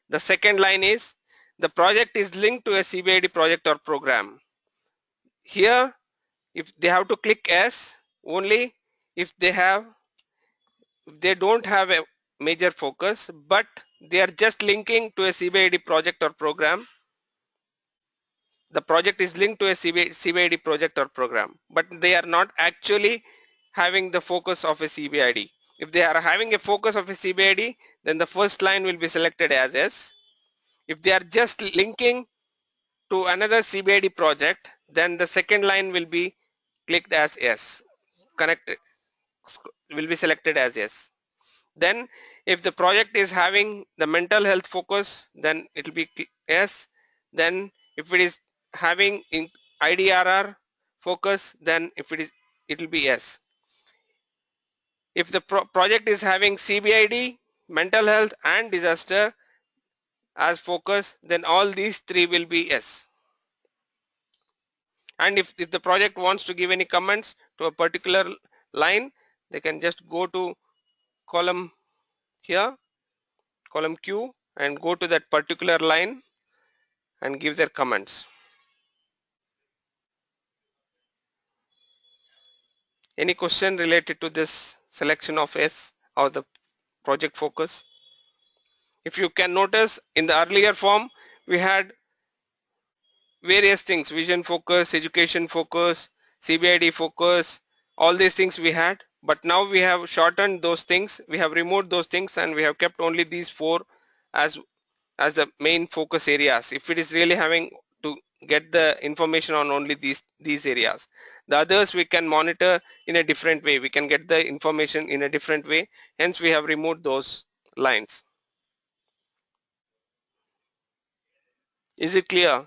The second line is, the project is linked to a CBID project or program. Here, if they have to click yes only if they don't have a major focus, but they are just linking to a CBID project or program. The project is linked to a CBID project or program, but they are not actually having the focus of a CBID. If they are having a focus of a CBID, then the first line will be selected as yes. If they are just linking to another CBID project, then the second line will be clicked as yes. Connect will be selected as yes. Then if the project is having the mental health focus, then it will be yes. Then if it is having in IDRR focus, then if it will be yes. If the project is having CBID, mental health and disaster as focus, then all these three will be yes. And if the project wants to give any comments to a particular line, they can just go to column here, column Q, and go to that particular line and give their comments. Any question related to this selection of S or the project focus? If you can notice, in the earlier form we had various things: vision focus, education focus, CBID focus, all these things we had, but now we have shortened those things, we have removed those things, and we have kept only these 4 as the main focus areas. If it is really having to get the information on only these areas, the others we can monitor in a different way, we can get the information in a different way, hence we have removed those lines. Is it clear?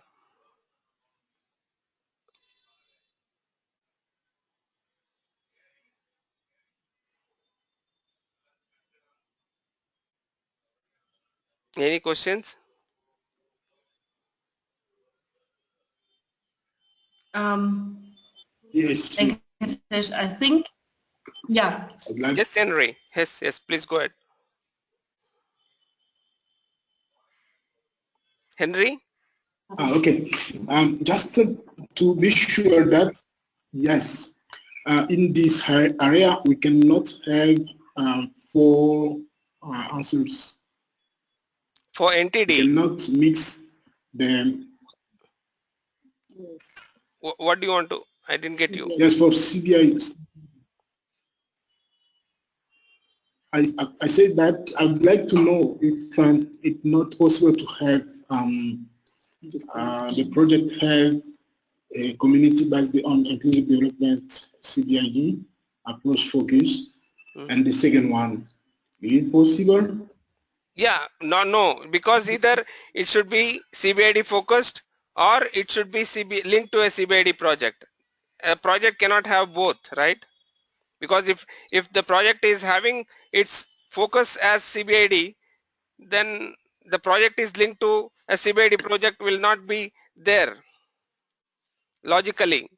Any questions? Yes. I think Yeah. Yes, Henry. Yes, please go ahead. Henry? Okay. Just to be sure that, yes, in this area, we cannot have four answers. For NTD? We cannot mix them. What do you want to? I didn't get you. Yes, for CBI. I said that I would like to know if it's not possible to have the project have a community based on inclusive development CBID approach focus, and the second one, is it possible? Yeah, no, because either it should be CBID focused or it should be linked to a CBID project. A project cannot have both, right? Because if the project is having its focus as CBID, then the project is linked to a CBID project will not be there logically.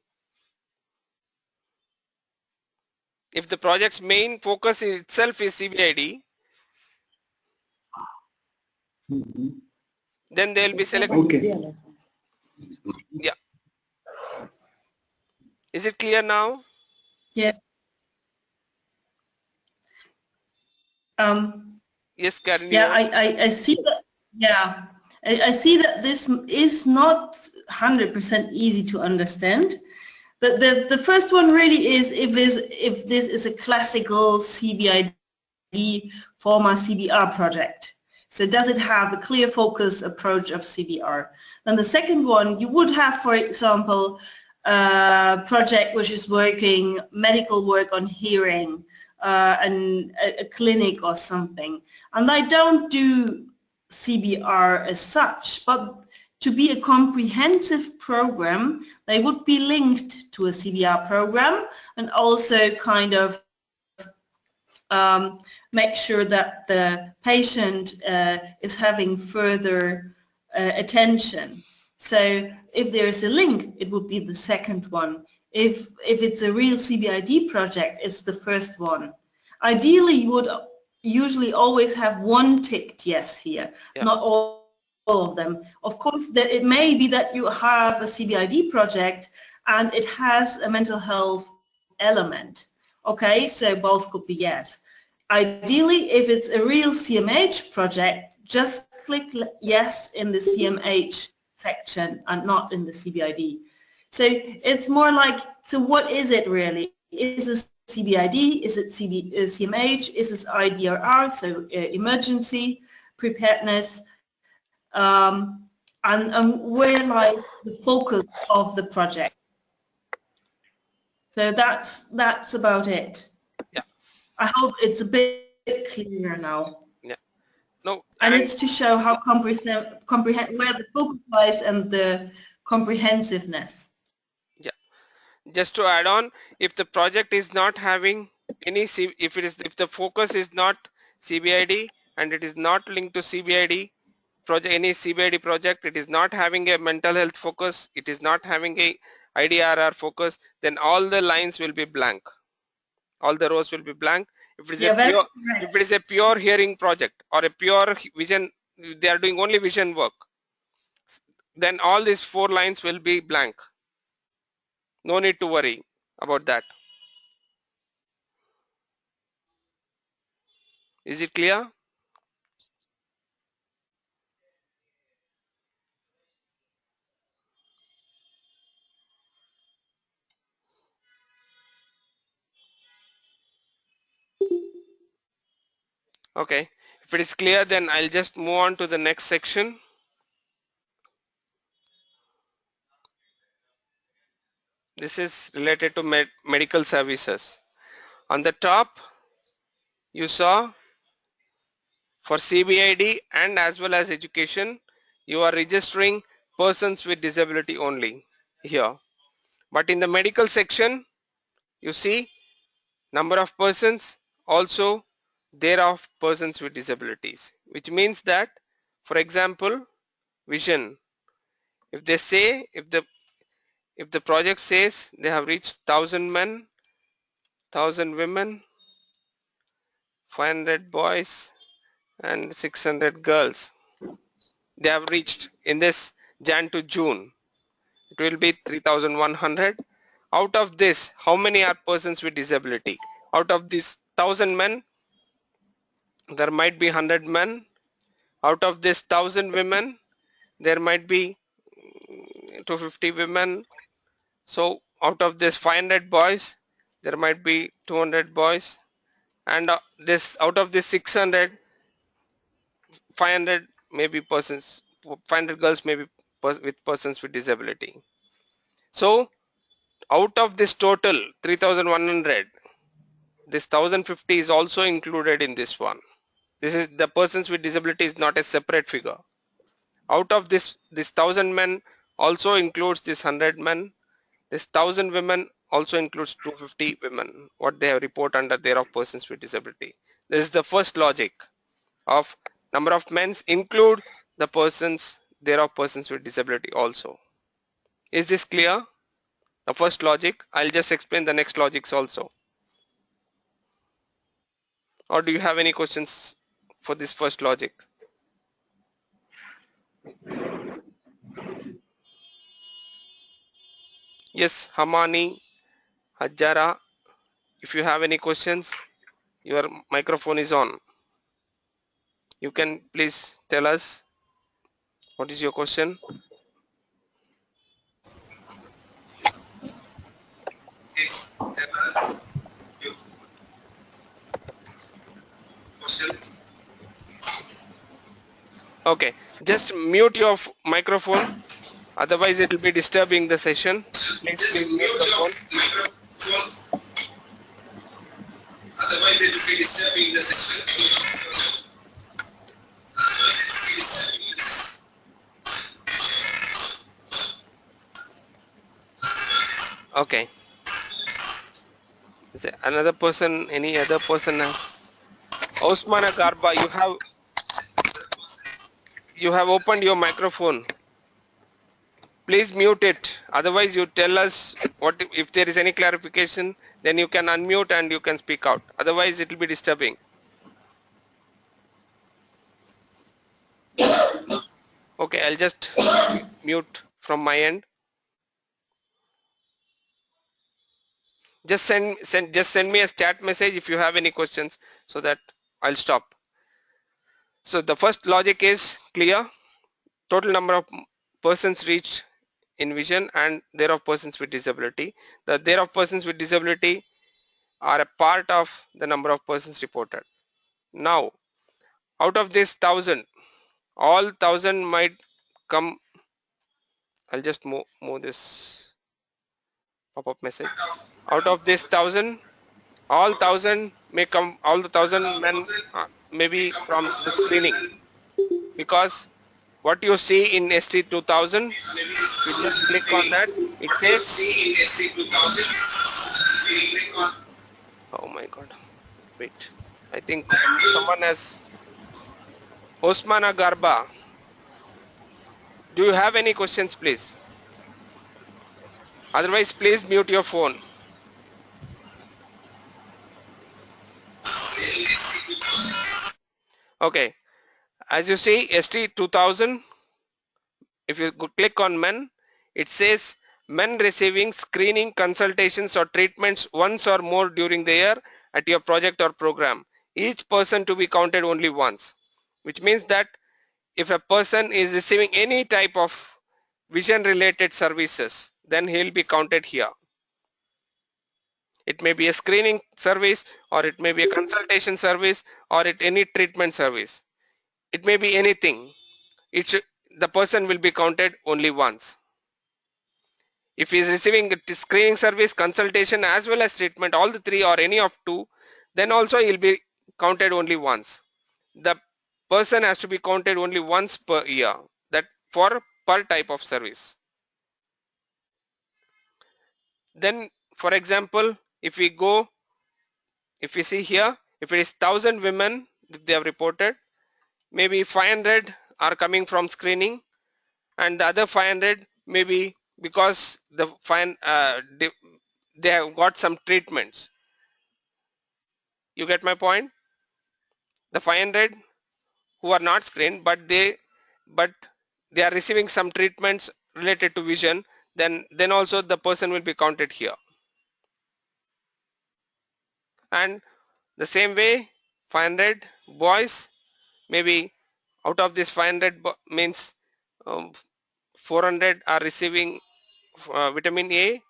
If the project's main focus itself is CBID, then they will be selected. Okay. Yeah. Is it clear now? Yeah. Yes, Karen. Yeah, I see that. Yeah, I see that this is not 100% easy to understand. But the first one really is if this is a classical CBID forma CBR project. So does it have a clear focus approach of CBR? Then the second one, you would have, for example, a project which is working medical work on hearing, and a clinic or something. And I don't do CBR as such, but to be a comprehensive program, they would be linked to a CBR program and also kind of make sure that the patient is having further attention. So if there's a link, it would be the second one. If it's a real CBID project, it's the first one. Ideally, you would usually always have one ticked yes here, not all of them. Of course, it may be that you have a CBID project and it has a mental health element. Okay, so both could be yes. Ideally, if it's a real CMH project, just click yes in the CMH section and not in the CBID. So it's more like, so what is it really? Is it CBID? Is it CMH? Is it IDRR? So emergency preparedness, and where lies the focus of the project? So that's about it. Yeah. I hope it's a bit clearer now. Yeah. No. And it's to show how where the focus lies and the comprehensiveness. Yeah. Just to add on, if the project is not having any, if the focus is not CBID and it is not linked to CBID project, any CBID project, it is not having a mental health focus, it is not having a IDRR focus, then all the lines will be blank. All the rows will be blank. If it is a pure hearing project or a pure vision, they are doing only vision work, then all these 4 lines will be blank. No need to worry about that. Is it clear? Okay, if it is clear, then I'll just move on to the next section. This is related to medical services. On the top, you saw for CBID and as well as education, you are registering persons with disability only here. But in the medical section, you see number of persons, also thereof persons with disabilities, which means that, for example, vision, if they say, if the project says they have reached 1,000 men, 1000 women, 500 boys, and 600 girls. They have reached in this Jan to June. It will be 3,100. Out of this, how many are persons with disability? Out of these 1000 men, there might be 100 men. Out of this 1000 women, there might be 250 women. So out of this 500 boys, there might be 200 boys. And this out of this 600, 500 maybe persons, 500 girls may be with persons with disability. So out of this total 3,100, this 1,050 is also included in this one. This is the persons with disability is not a separate figure. Out of this 1,000 men also includes this 100 men. This 1,000 women also includes 250 women, what they have report under there of persons with disability. This is the first logic of number of men include the persons there of persons with disability also. Is this clear? The first logic. I'll just explain the next logics also. Or do you have any questions for this first logic? Yes, Hamani, Hajara, if you have any questions, your microphone is on. You can please tell us what is your question. Please tell us your question. Okay, just mute your microphone, otherwise it will be disturbing the session. Please mute the phone. Otherwise it will be disturbing the session. Okay. Is there another person, any other person? Osmana Garba, you have opened your microphone. Please mute it. Otherwise you tell us what if there is any clarification, then you can unmute and you can speak out. Otherwise it will be disturbing. Okay, I'll just mute from my end. Just send me a chat message if you have any questions so that I'll stop. So the first logic is clear. Total number of persons reached in vision and thereof persons with disability. The thereof persons with disability are a part of the number of persons reported. Now, out of this 1,000, all 1,000 might come. I'll just move this pop-up message. Out of this 1,000, all 1,000 may come, all the 1,000 men maybe from the screening, because what you see in ST 2000, you just click on that, it says, oh my god, wait, I think someone has, Osmana Garba, do you have any questions please? Otherwise please mute your phone. Okay, as you see ST 2000, if you click on men, it says men receiving screening, consultations or treatments once or more during the year at your project or program. Each person to be counted only once, which means that if a person is receiving any type of vision related services, then he will be counted here. It may be a screening service, or it may be a consultation service, or any treatment service. It may be anything. The person will be counted only once. If he is receiving a screening service, consultation as well as treatment, all the three or any of two, then also he will be counted only once. The person has to be counted only once per year, that for per type of service. Then for example, if we see here, if it is 1,000 women they have reported, maybe 500 are coming from screening and the other 500 maybe because they have got some treatments. You get my point? The 500 who are not screened, but they are receiving some treatments related to vision, then also the person will be counted here. And the same way 500 boys, maybe out of this 500 means 400 are receiving vitamin A,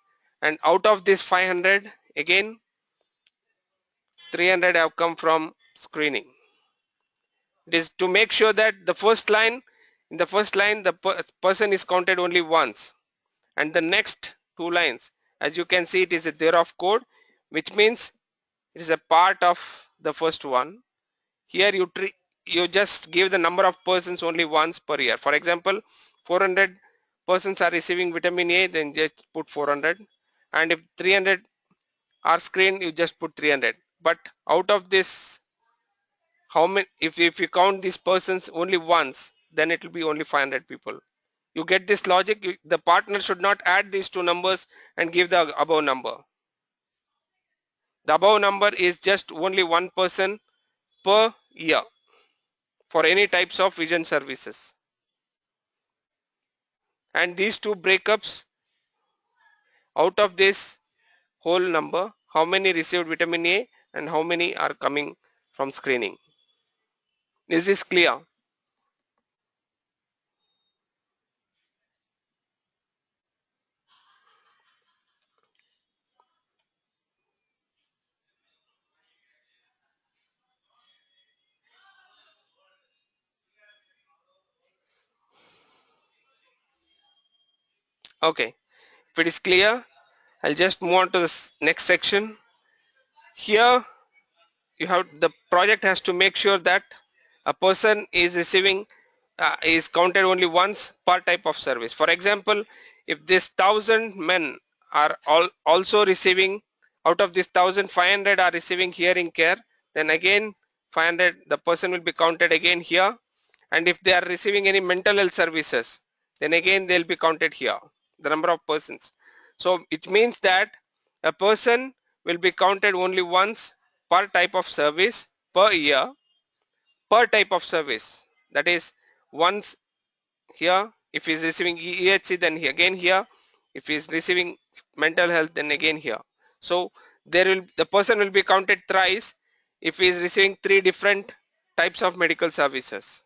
and out of this 500 again 300 have come from screening. It is to make sure that in the first line the person is counted only once, and the next two lines, as you can see, it is a thereof code, which means it is a part of the first one. Here you just give the number of persons only once per year. For example, 400 persons are receiving vitamin A, then just put 400, and if 300 are screened, you just put 300. But out of this, how many, if you count these persons only once, then it will be only 500 people. You get this logic? The partner should not add these two numbers and give the above number. The above number is just only one person per year for any types of vision services. And these two breakups, out of this whole number, how many received vitamin A and how many are coming from screening. Is this clear? Okay, if it is clear, I'll just move on to the next section. Here you have, the project has to make sure that a person is receiving is counted only once per type of service. For example, if this 1,000 men are also receiving, out of this 1,500 are receiving hearing care, then again 500, the person will be counted again here. And if they are receiving any mental health services, then again they'll be counted here, the number of persons. So it means that a person will be counted only once per type of service per year, per type of service. That is, once here, if he is receiving EHC, then again here. If he is receiving mental health, then again here. So the person will be counted thrice if he is receiving three different types of medical services.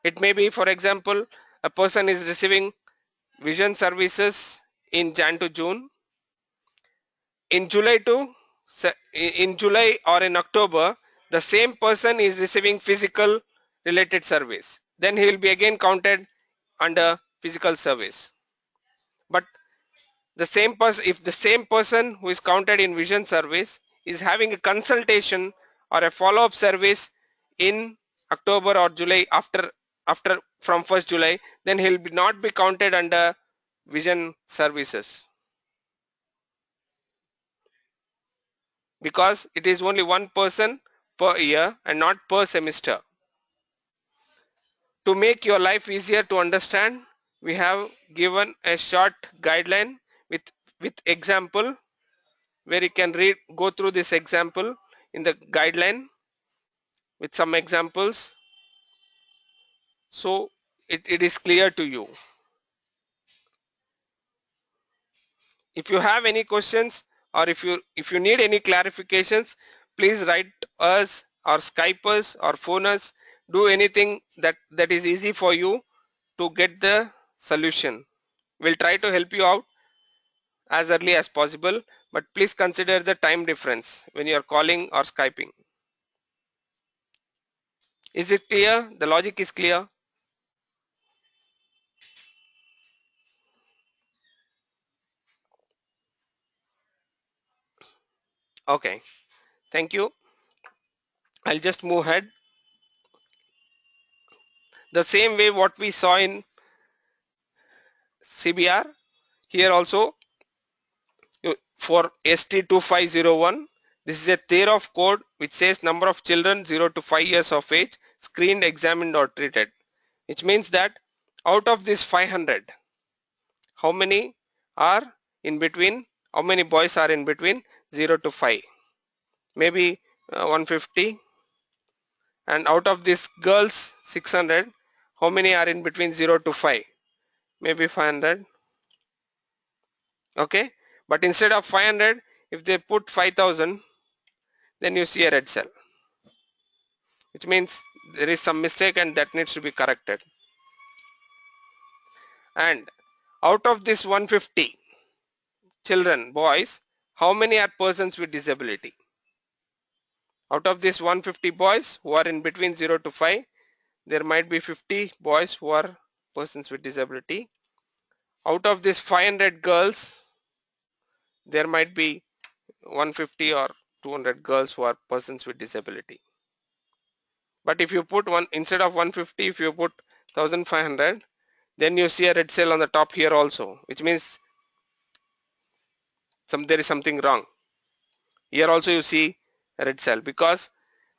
It may be, for example, a person is receiving vision services in Jan to June. In July or in October, the same person is receiving physical related service. Then he will be again counted under physical service. But the same person, if the same person who is counted in vision service is having a consultation or a follow-up service in October or July after from 1st July, then he'll not be counted under vision services, because it is only one person per year and not per semester. To make your life easier to understand, we have given a short guideline with example, where you can go through this example in the guideline with some examples, so it is clear to you. If you have any questions, or if you need any clarifications, please write us or Skype us or phone us. Do anything that is easy for you to get the solution. We'll try to help you out as early as possible, but please consider the time difference when you are calling or Skyping. Is it clear? The logic is clear? Okay, thank you. I'll just move ahead. The same way what we saw in CBR, here also for ST2501, this is a thereof code which says number of children 0 to 5 years of age screened, examined or treated, which means that out of this 500, how many are in between, how many boys are in between 0 to 5? maybe 150, and out of these girls 600, how many are in between 0 to 5? Maybe 500. Okay, but instead of 500, if they put 5000, then you see a red cell, which means there is some mistake and that needs to be corrected. And out of this 150 children, boys, how many are persons with disability? Out of this 150 boys who are in between 0 to 5, there might be 50 boys who are persons with disability. Out of this 500 girls, there might be 150 or 200 girls who are persons with disability. But if you put one, instead of 150, if you put 1500, then you see a red cell on the top here also, which means there is something wrong. Here also you see a red cell, because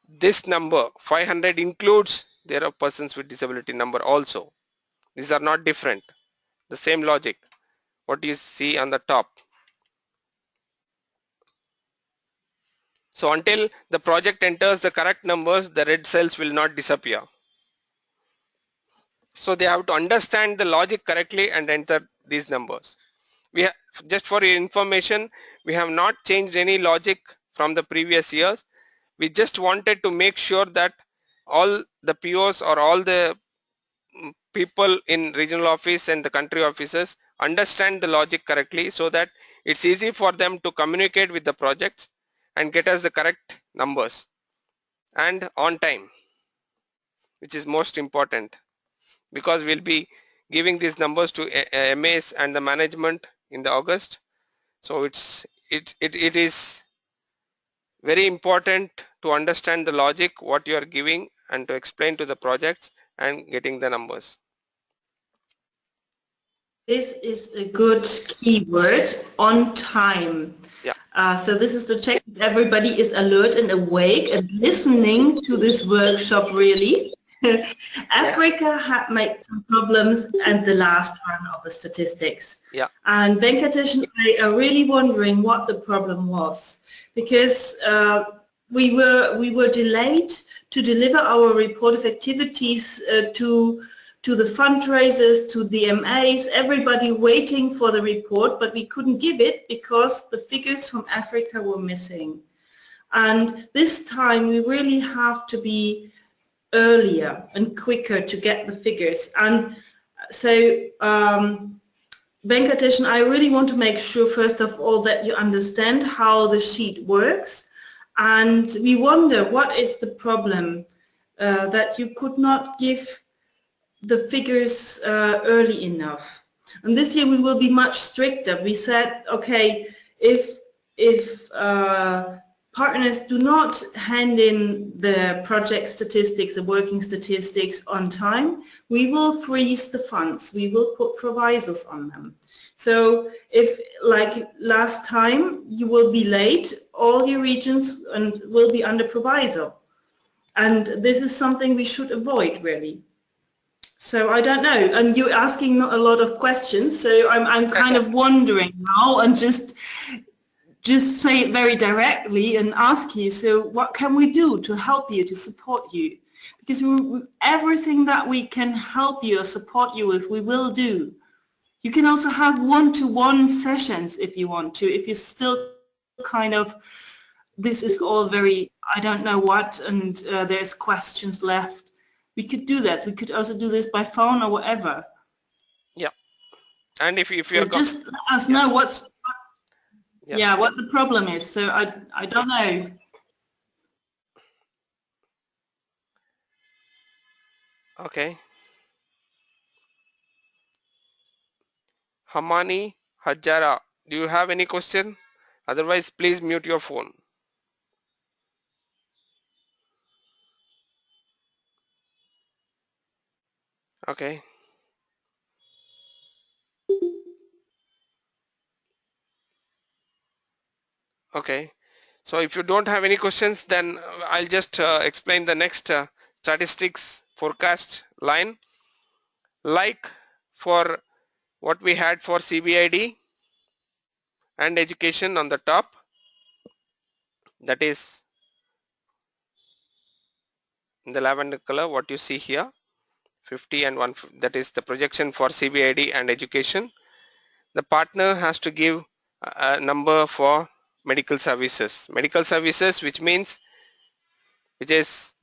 this number 500 includes there are persons with disability number also. These are not different. The same logic, what you see on the top. So until the project enters the correct numbers, the red cells will not disappear. So they have to understand the logic correctly and enter these numbers. We have, just for your information, we have not changed any logic from the previous years. We just wanted to make sure that all the POs or all the people in regional office and the country offices understand the logic correctly, so that it's easy for them to communicate with the projects and get us the correct numbers and on time, which is most important, because we'll be giving these numbers to MAs and the management in the August. So it is very important to understand the logic, what you are giving, and to explain to the projects and getting the numbers. This is a good keyword, on time. Yeah. So this is to check that everybody is alert and awake and listening to this workshop really. Africa had made some problems and the last one of the statistics. Yeah. And Venkatesh and I are really wondering what the problem was, because we were delayed to deliver our report of activities to the fundraisers, to the MAs, everybody waiting for the report, but we couldn't give it because the figures from Africa were missing. And this time we really have to be earlier and quicker to get the figures. And so Venkatesh and I really want to make sure, first of all, that you understand how the sheet works. And we wonder, what is the problem that you could not give the figures early enough? And this year we will be much stricter. We said, okay, if partners do not hand in the project statistics, the working statistics on time, we will freeze the funds. We will put provisos on them. So if, like last time, you will be late, all your regions will be under proviso. And this is something we should avoid, really. So I don't know, and you're asking not a lot of questions, so I'm kind of wondering now, and just say it very directly and ask you, so what can we do to help you, to support you? Because everything that we can help you or support you with, we will do. You can also have one-to-one sessions if you want to, if you're still kind of, this is all very, I don't know what, and there's questions left. We could do that. We could also do this by phone or whatever. Yeah. And if so you're just let us know what the problem is. So I don't know. Okay. Hamani Hajara, do you have any question? Otherwise, please mute your phone. Okay. Okay. So if you don't have any questions, then I'll just explain the next statistics forecast line. Like for what we had for CBID and education on the top, that is in the lavender color, what you see here, 50 and 1, that is the projection for CBID and education. The partner has to give a number for medical services. Medical services, which is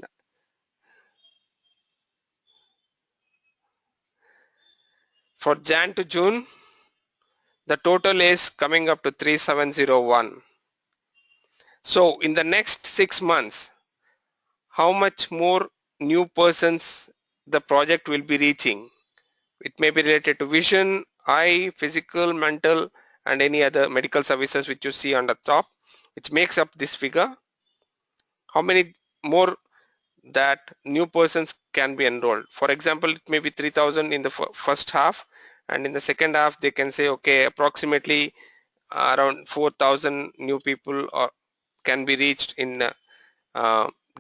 for Jan to June, the total is coming up to 3701. So in the next 6 months, how much more new persons the project will be reaching? It may be related to vision, eye, physical, mental, and any other medical services which you see on the top, which makes up this figure. How many more that new persons can be enrolled? For example, it may be 3,000 in the first half, and in the second half they can say, okay, approximately around 4,000 new people can be reached in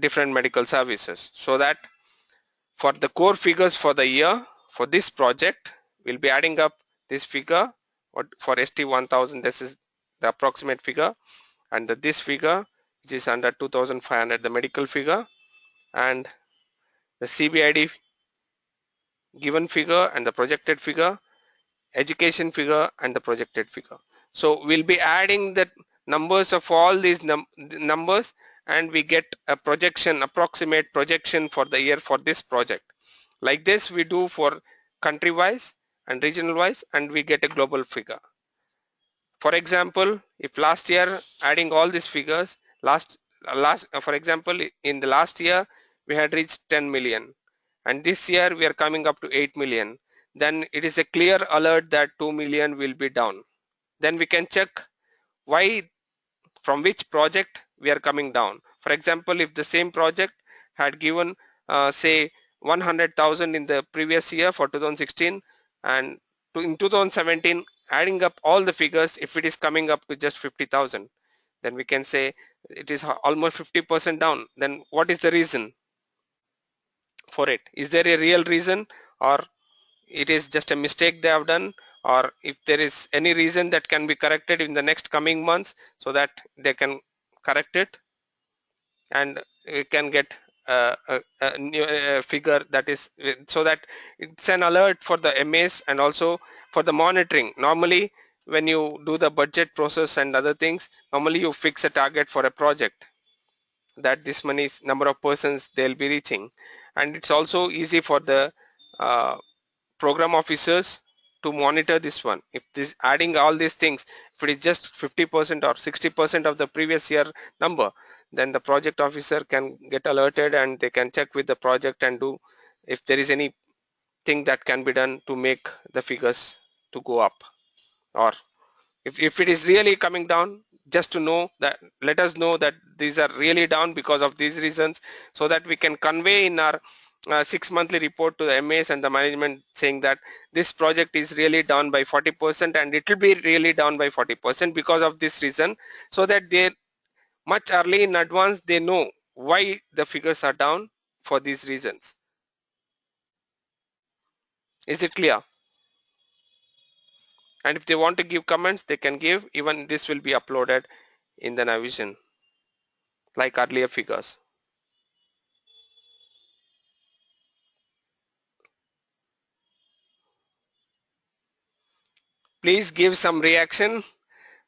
different medical services. So that for the core figures for the year for this project, we'll be adding up this figure for ST1000. This is the approximate figure, and this figure, which is under 2,500, the medical figure, and the CBID given figure and the projected figure, education figure and the projected figure. So we'll be adding the numbers of all these numbers, and we get a projection, approximate projection for the year for this project. Like this we do for country wise and regional wise, and we get a global figure. For example, if last year adding all these figures, for example, in the last year we had reached 10 million, and this year we are coming up to 8 million, then it is a clear alert that 2 million will be down. Then we can check why, from which project we are coming down. For example, if the same project had given say 100,000 in the previous year for 2016, and in 2017 adding up all the figures, if it is coming up to just 50,000, then we can say it is almost 50% down. Then what is the reason for it? Is there a real reason, or it is just a mistake they have done, or if there is any reason that can be corrected in the next coming months so that they can correct it, and we can get a new figure that is, so that it's an alert for the MAs and also for the monitoring. Normally when you do the budget process and other things, normally you fix a target for a project that this many number of persons they'll be reaching, and it's also easy for the program officers to monitor this one. If this adding all these things, if it is just 50% or 60% of the previous year number, then the project officer can get alerted and they can check with the project and do if there is anything that can be done to make the figures to go up, or if it is really coming down, just to know that, let us know that these are really down because of these reasons, so that we can convey in our 6 monthly report to the MAs and the management saying that this project is really down by 40% and it will be really down by 40% because of this reason, so that they much early in advance they know why the figures are down for these reasons. Is it clear? And if they want to give comments, they can give. Even this will be uploaded in the Navision like earlier figures. Please give some reaction,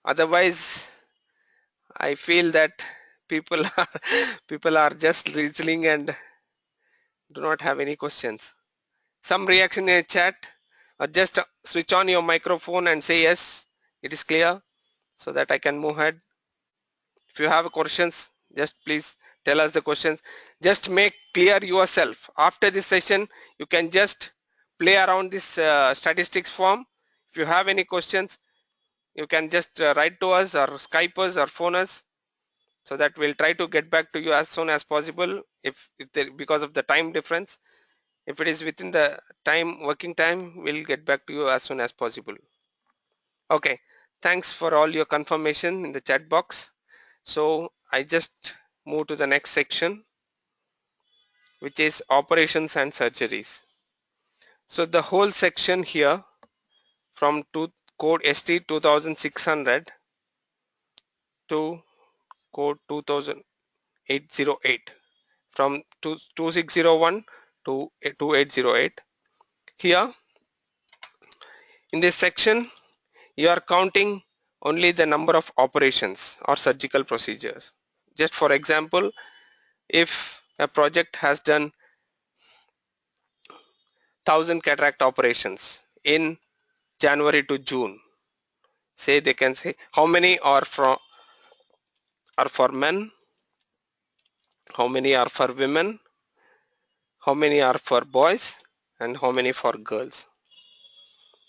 otherwise I feel that people are just listening and do not have any questions. Some reaction in the chat, or just switch on your microphone and say yes, it is clear, so that I can move ahead. If you have questions, just please tell us the questions. Just make clear yourself. After this session, you can just play around this statistics form. If you have any questions, you can just write to us or Skype us or phone us, so that we'll try to get back to you as soon as possible. If there, because of the time difference, if it is within the working time, we'll get back to you as soon as possible. Okay, thanks for all your confirmation in the chat box. So I just move to the next section, which is operations and surgeries. So the whole section here from code ST 2600 to code 2808 from 2601 to 2808. Here in this section you are counting only the number of operations or surgical procedures. Just for example, if a project has done 1000 cataract operations in January to June, say they can say how many are for men, how many are for women, how many are for boys, and how many for girls.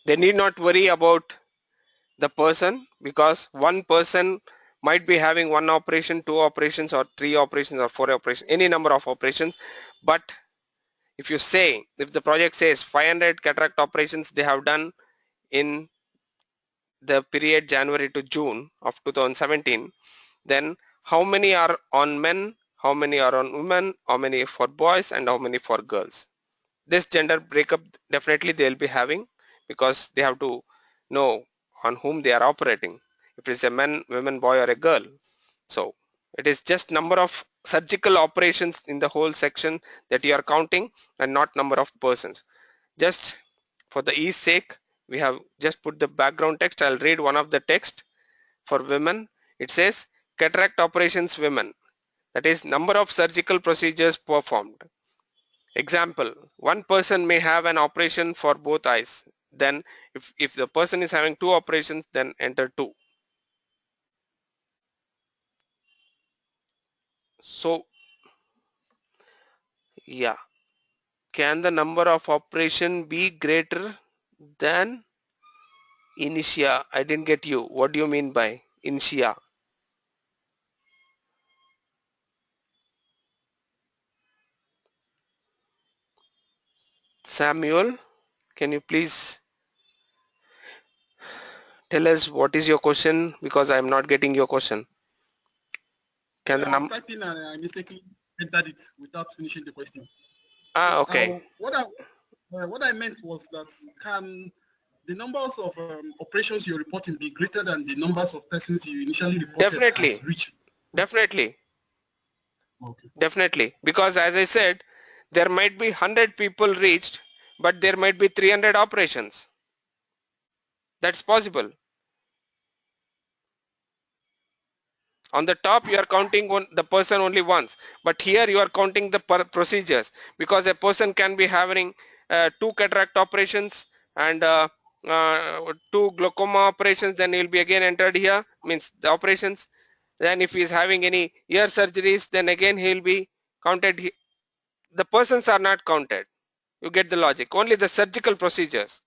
They need not worry about the person, because one person might be having one operation, two operations, or three operations, or four operations, any number of operations. But if the project says 500 cataract operations they have done in the period January to June of 2017, then how many are on men, how many are on women, how many for boys, and how many for girls. This gender breakup definitely they'll be having, because they have to know on whom they are operating, if it's a man, woman, boy, or a girl. So it is just number of surgical operations in the whole section that you are counting, and not number of persons. Just for the ease sake, we have just put the background text. I'll read one of the text. For women, it says cataract operations women, that is number of surgical procedures performed. Example, one person may have an operation for both eyes. Then if the person is having two operations, then enter 2. So yeah, can the number of operation be greater than initia? I didn't get you. What do you mean by initia? Samuel, can you please tell us what is your question, because I am not getting your question. Can I was typing and I mistakenly entered it without finishing the question. Okay. What I meant was that can the numbers of operations you're reporting be greater than the numbers of persons you initially reported as reached? Definitely. Okay. Definitely, because as I said, there might be 100 people reached, but there might be 300 operations. That's possible. On the top you are counting the person only once, but here you are counting the procedures, because a person can be having 2 cataract operations and 2 glaucoma operations, then he will be again entered here, means the operations. Then if he is having any ear surgeries, then again he will be counted. The persons are not counted. You get the logic. Only the surgical procedures,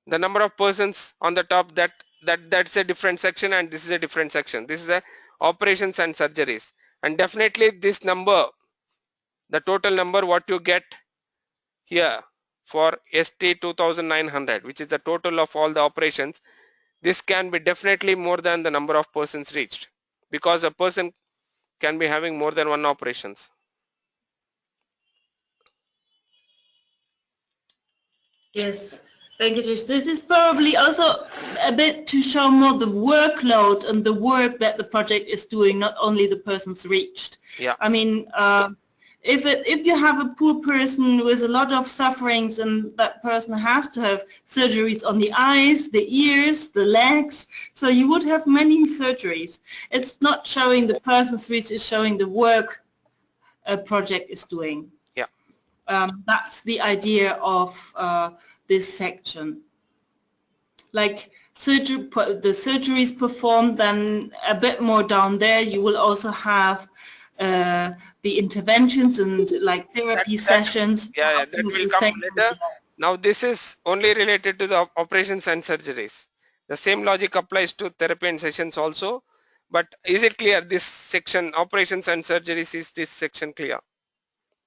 the number of persons on the top, that's a different section, and this is a different section. This is a operations and surgeries, and definitely this number, the total number what you get here for ST 2900, which is the total of all the operations, this can be definitely more than the number of persons reached, because a person can be having more than one operations. Yes, thank you, Tish. This is probably also a bit to show more the workload and the work that the project is doing, not only the persons reached. Yeah. I mean, if you have a poor person with a lot of sufferings, and that person has to have surgeries on the eyes, the ears, the legs, so you would have many surgeries. It's not showing the persons reached, it's showing the work a project is doing. That's the idea of this section. Like the surgeries performed, then a bit more down there you will also have the interventions and like therapy sessions. Yeah, that will come later. Now this is only related to the operations and surgeries. The same logic applies to therapy and sessions also. But is it clear, this section, operations and surgeries, is this section clear?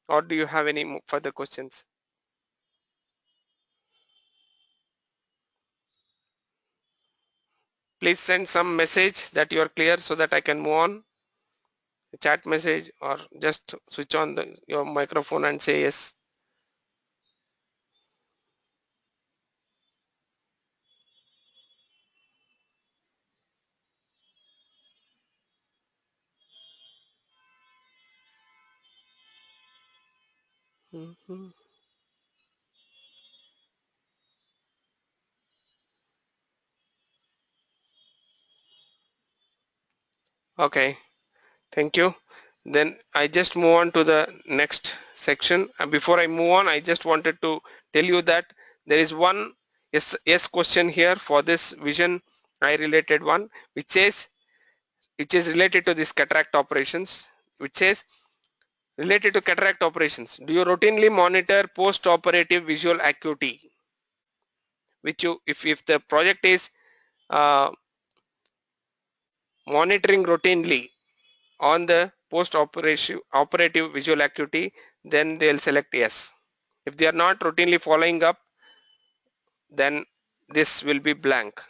Or do you have any further questions? Please send some message that you are clear, so that I can move on. A chat message, or just switch on your microphone and say yes. Mhm. Okay, thank you. Then I just move on to the next section. And before I move on, I just wanted to tell you that there is one yes question here for this vision I related one, which says, which is related to this cataract operations, which says, related to cataract operations, do you routinely monitor post-operative visual acuity? Which you, if the project is uh, monitoring routinely on the post-operative visual acuity, then they'll select yes. If they are not routinely following up, then this will be blank.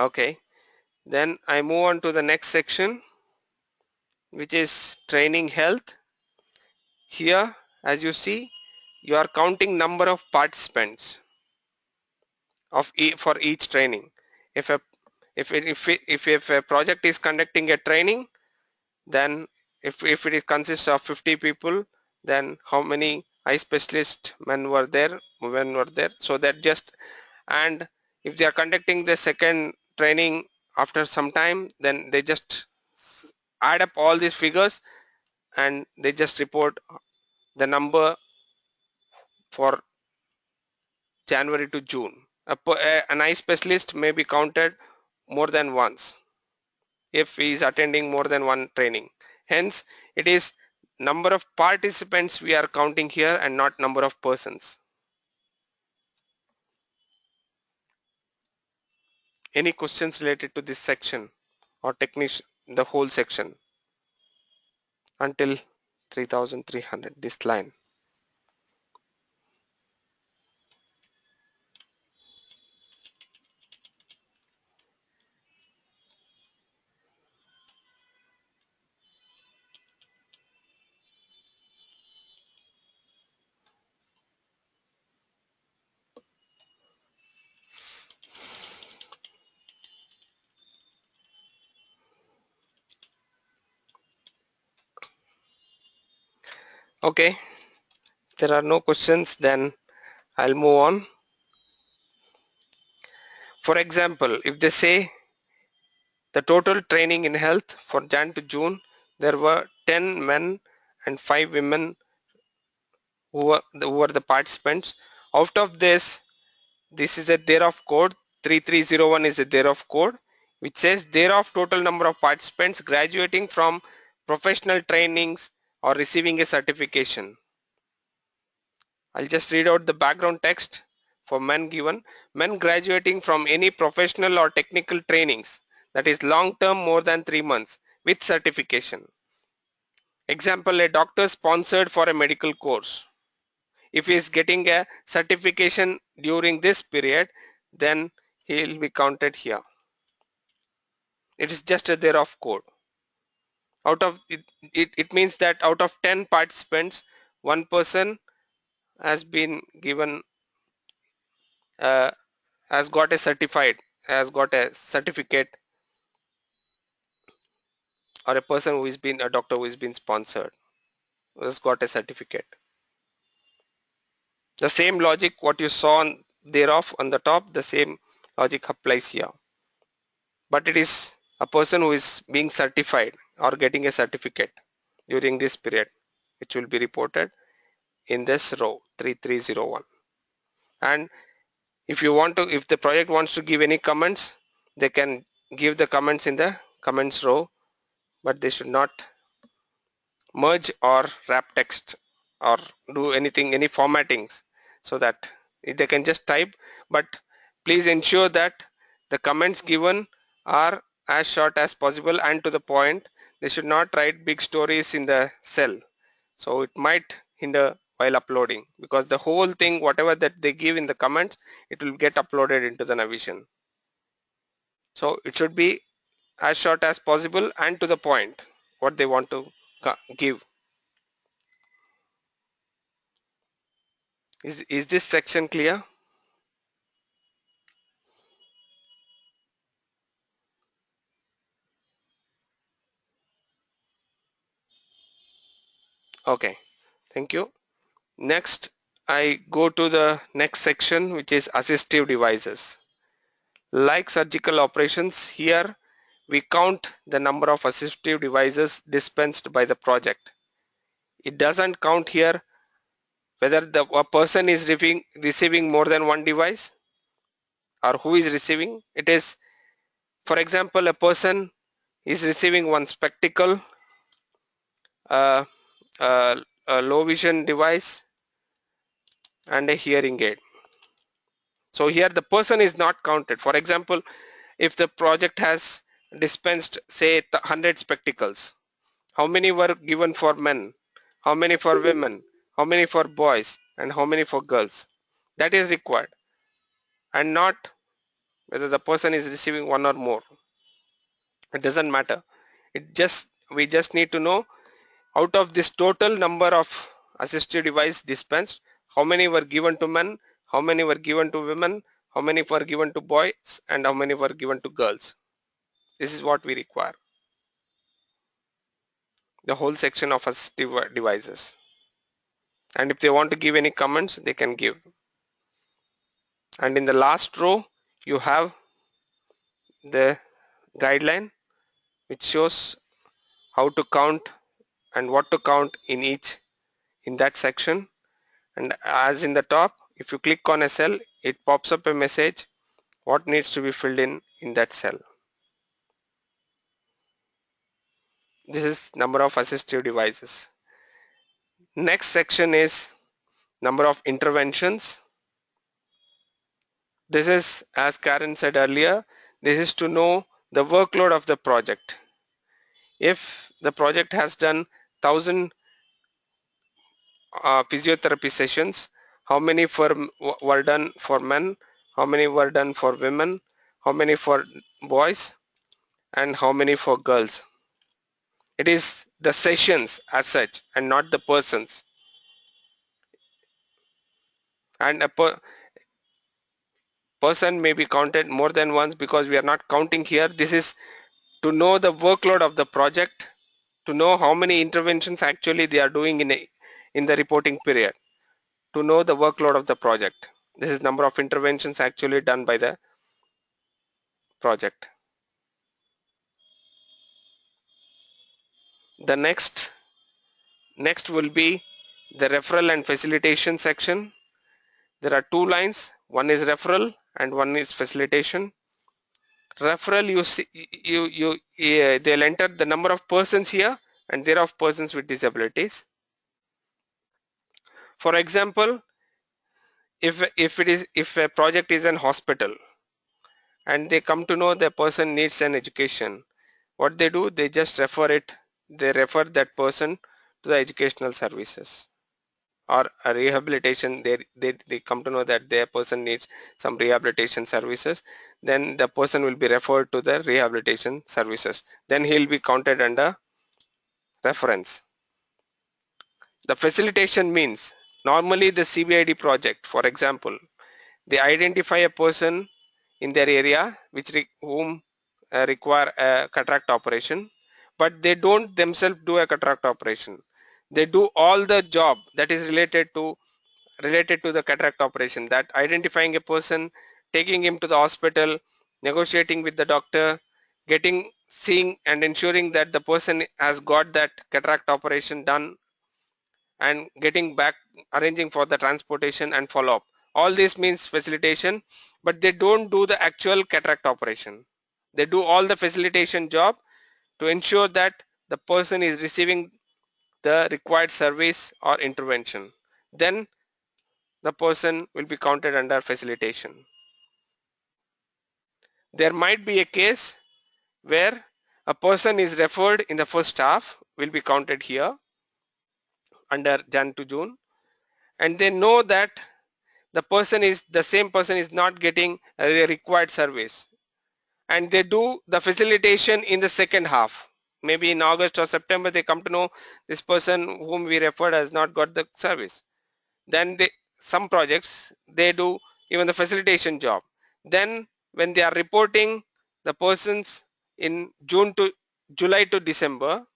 Okay, then I move on to the next section, which is training health. Here, as you see, you are counting number of participants of for each training. If a if a project is conducting a training, then if it consists of 50 people, then how many eye specialist men were there, women were there, so that just, and if they are conducting the second training after some time, then they just add up all these figures and they just report the number for January to June. An eye specialist may be counted more than once if he is attending more than one training. Hence, it is number of participants we are counting here and not number of persons. Any questions related to this section or technician, the whole section until 3300, this line? Okay, if there are no questions, then I'll move on. For example, if they say the total training in health for Jan to June, there were 10 men and 5 women who were the participants. Out of this is a thereof code, 3301 is a thereof code, which says thereof total number of participants graduating from professional trainings or receiving a certification. I'll just read out the background text for men given. Men graduating from any professional or technical trainings, that is long term more than 3 months with certification. Example, a doctor sponsored for a medical course. If he is getting a certification during this period, then he will be counted here. It is just a thereof code. Out of it means that out of 10 participants, one person has been given has got a certificate, or a person who has been a doctor who has been sponsored has got a certificate. The same logic what you saw on thereof on the top, the same logic applies here. But it is a person who is being certified or getting a certificate during this period, which will be reported in this row 3301. And if you want to, if the project wants to give any comments, they can give the comments in the comments row, but they should not merge or wrap text or do anything, any formattings, so that they can just type. But please ensure that the comments given are as short as possible and to the point. They should not write big stories in the cell, so it might hinder while uploading, because the whole thing, whatever that they give in the comments, it will get uploaded into the Navision. So it should be as short as possible and to the point what they want to give. Is this section clear? Okay, thank you. Next, I go to the next section, which is assistive devices. Like surgical operations, here we count the number of assistive devices dispensed by the project. It doesn't count here whether a person is receiving more than one device or who is receiving. It is, for example, a person is receiving one spectacle, uh, a low vision device, and a hearing aid. So here the person is not counted. For example, if the project has dispensed say 100 spectacles, how many were given for men, how many for women, how many for boys, and how many for girls? That is required, and not whether the person is receiving one or more. It doesn't matter. We just need to know out of this total number of assistive device dispensed, how many were given to men, how many were given to women, how many were given to boys, and how many were given to girls. This is what we require. The whole section of assistive devices. And if they want to give any comments, they can give. And in the last row, you have the guideline which shows how to count and what to count in that section. And as in the top, if you click on a cell, it pops up a message what needs to be filled in that cell. This is number of assistive devices. Next section is number of interventions. This is, as Karen said earlier, this is to know the workload of the project. If the project has done 1,000 physiotherapy sessions, how many were done for men, how many were done for women, how many for boys, and how many for girls. It is the sessions as such and not the persons. And a person may be counted more than once because we are not counting here. This is to know the workload of the project, to know how many interventions actually they are doing in the reporting period, to know the workload of the project. This is number of interventions actually done by the project. The next will be the referral and facilitation section. There are two lines, one is referral and one is facilitation. Referral, you see, they'll enter the number of persons here and thereof persons with disabilities. For example, if a project is an hospital and they come to know the person needs an education, what they do, they just refer that person to the educational services. Or a rehabilitation, they come to know that their person needs some rehabilitation services, then the person will be referred to the rehabilitation services. Then he'll be counted under reference. The facilitation means normally the CBID project, for example, they identify a person in their area whom require a cataract operation, but they don't themselves do a cataract operation. They do all the job that is related to the cataract operation, that identifying a person, taking him to the hospital, negotiating with the doctor, seeing and ensuring that the person has got that cataract operation done, and getting back, arranging for the transportation and follow-up. All this means facilitation, but they don't do the actual cataract operation. They do all the facilitation job to ensure that the person is receiving the required service or intervention. Then the person will be counted under facilitation. There might be a case where a person is referred in the first half, will be counted here under Jan to June, and they know that the same person is not getting a required service, and they do the facilitation in the second half. Maybe in August or September they come to know this person whom we referred has not got the service. Then some projects they do even the facilitation job. Then when they are reporting the persons in July to December,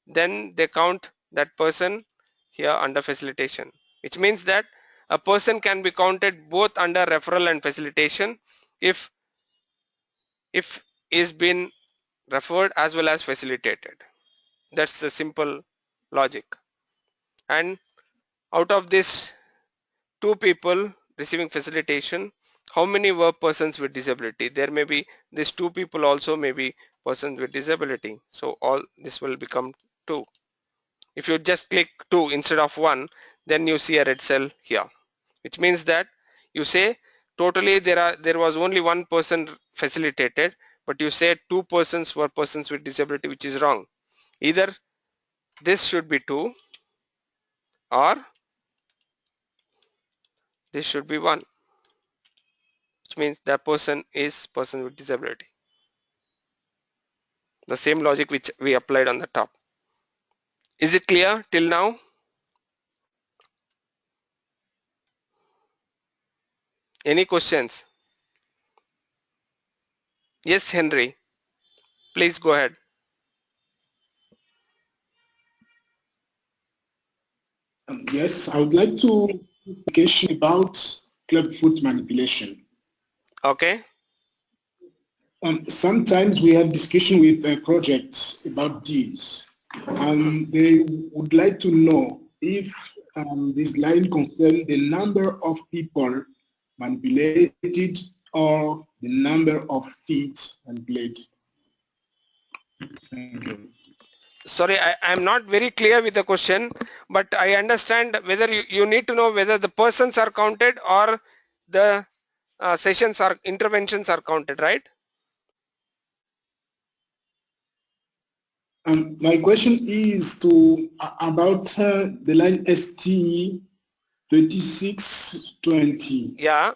then they count that person here under facilitation, which means that a person can be counted both under referral and facilitation if is been referred as well as facilitated. That's the simple logic. And out of this 2 people receiving facilitation, how many were persons with disability? There may be these 2 people also may be persons with disability. So all this will become 2. If you just click 2 instead of 1, then you see a red cell here, which means that you say totally there was only 1 person facilitated, but you say 2 persons were persons with disability, which is wrong. Either this should be 2 or this should be 1, which means that person is person with disability. The same logic which we applied on the top. Is it clear till now? Any questions? Yes, Henry, please go ahead. Yes, I would like to question about clubfoot manipulation. Okay. Sometimes we have discussion with projects about this. They would like to know if this line concerns the number of people manipulated or the number of feet manipulated. Thank you. Sorry, I'm not very clear with the question, but I understand whether you need to know whether the persons are counted or the sessions or interventions are counted, right? My question is to about the line ST 3620. Yeah,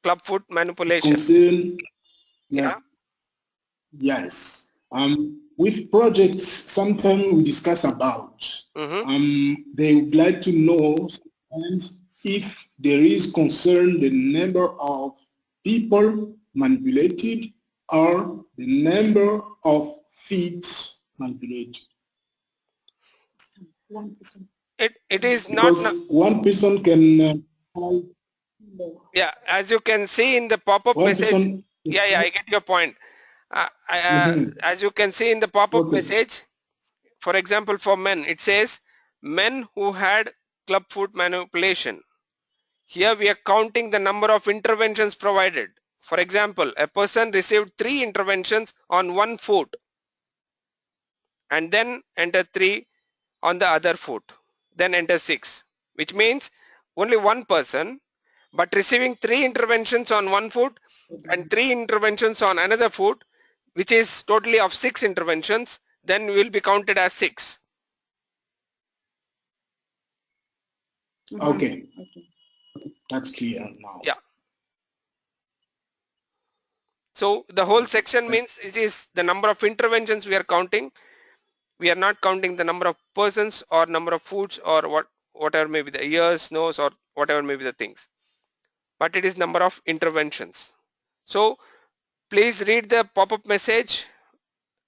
clubfoot manipulation. Concern, yes, Yeah. yes. With projects, sometimes we discuss about. They would like to know sometimes if there is concern the number of people manipulated or the number of feet manipulated. It is because not. One person can. Yeah, as you can see in the pop-up message. Yeah, I get your point. As you can see in the pop-up message, for example, for men, it says men who had clubfoot manipulation. Here we are counting the number of interventions provided. For example, a person received 3 interventions on 1 foot and then enter 3 on the other foot, then enter 6, which means only 1 person, but receiving 3 interventions on 1 foot and 3 interventions on another foot, which is totally of 6 interventions, then will be counted as 6. Okay. That's clear now. Yeah. So the whole section means it is the number of interventions we are counting. We are not counting the number of persons or number of foods or whatever may be the ears, nose, or whatever may be the things. But it is number of interventions. So please read the pop-up message,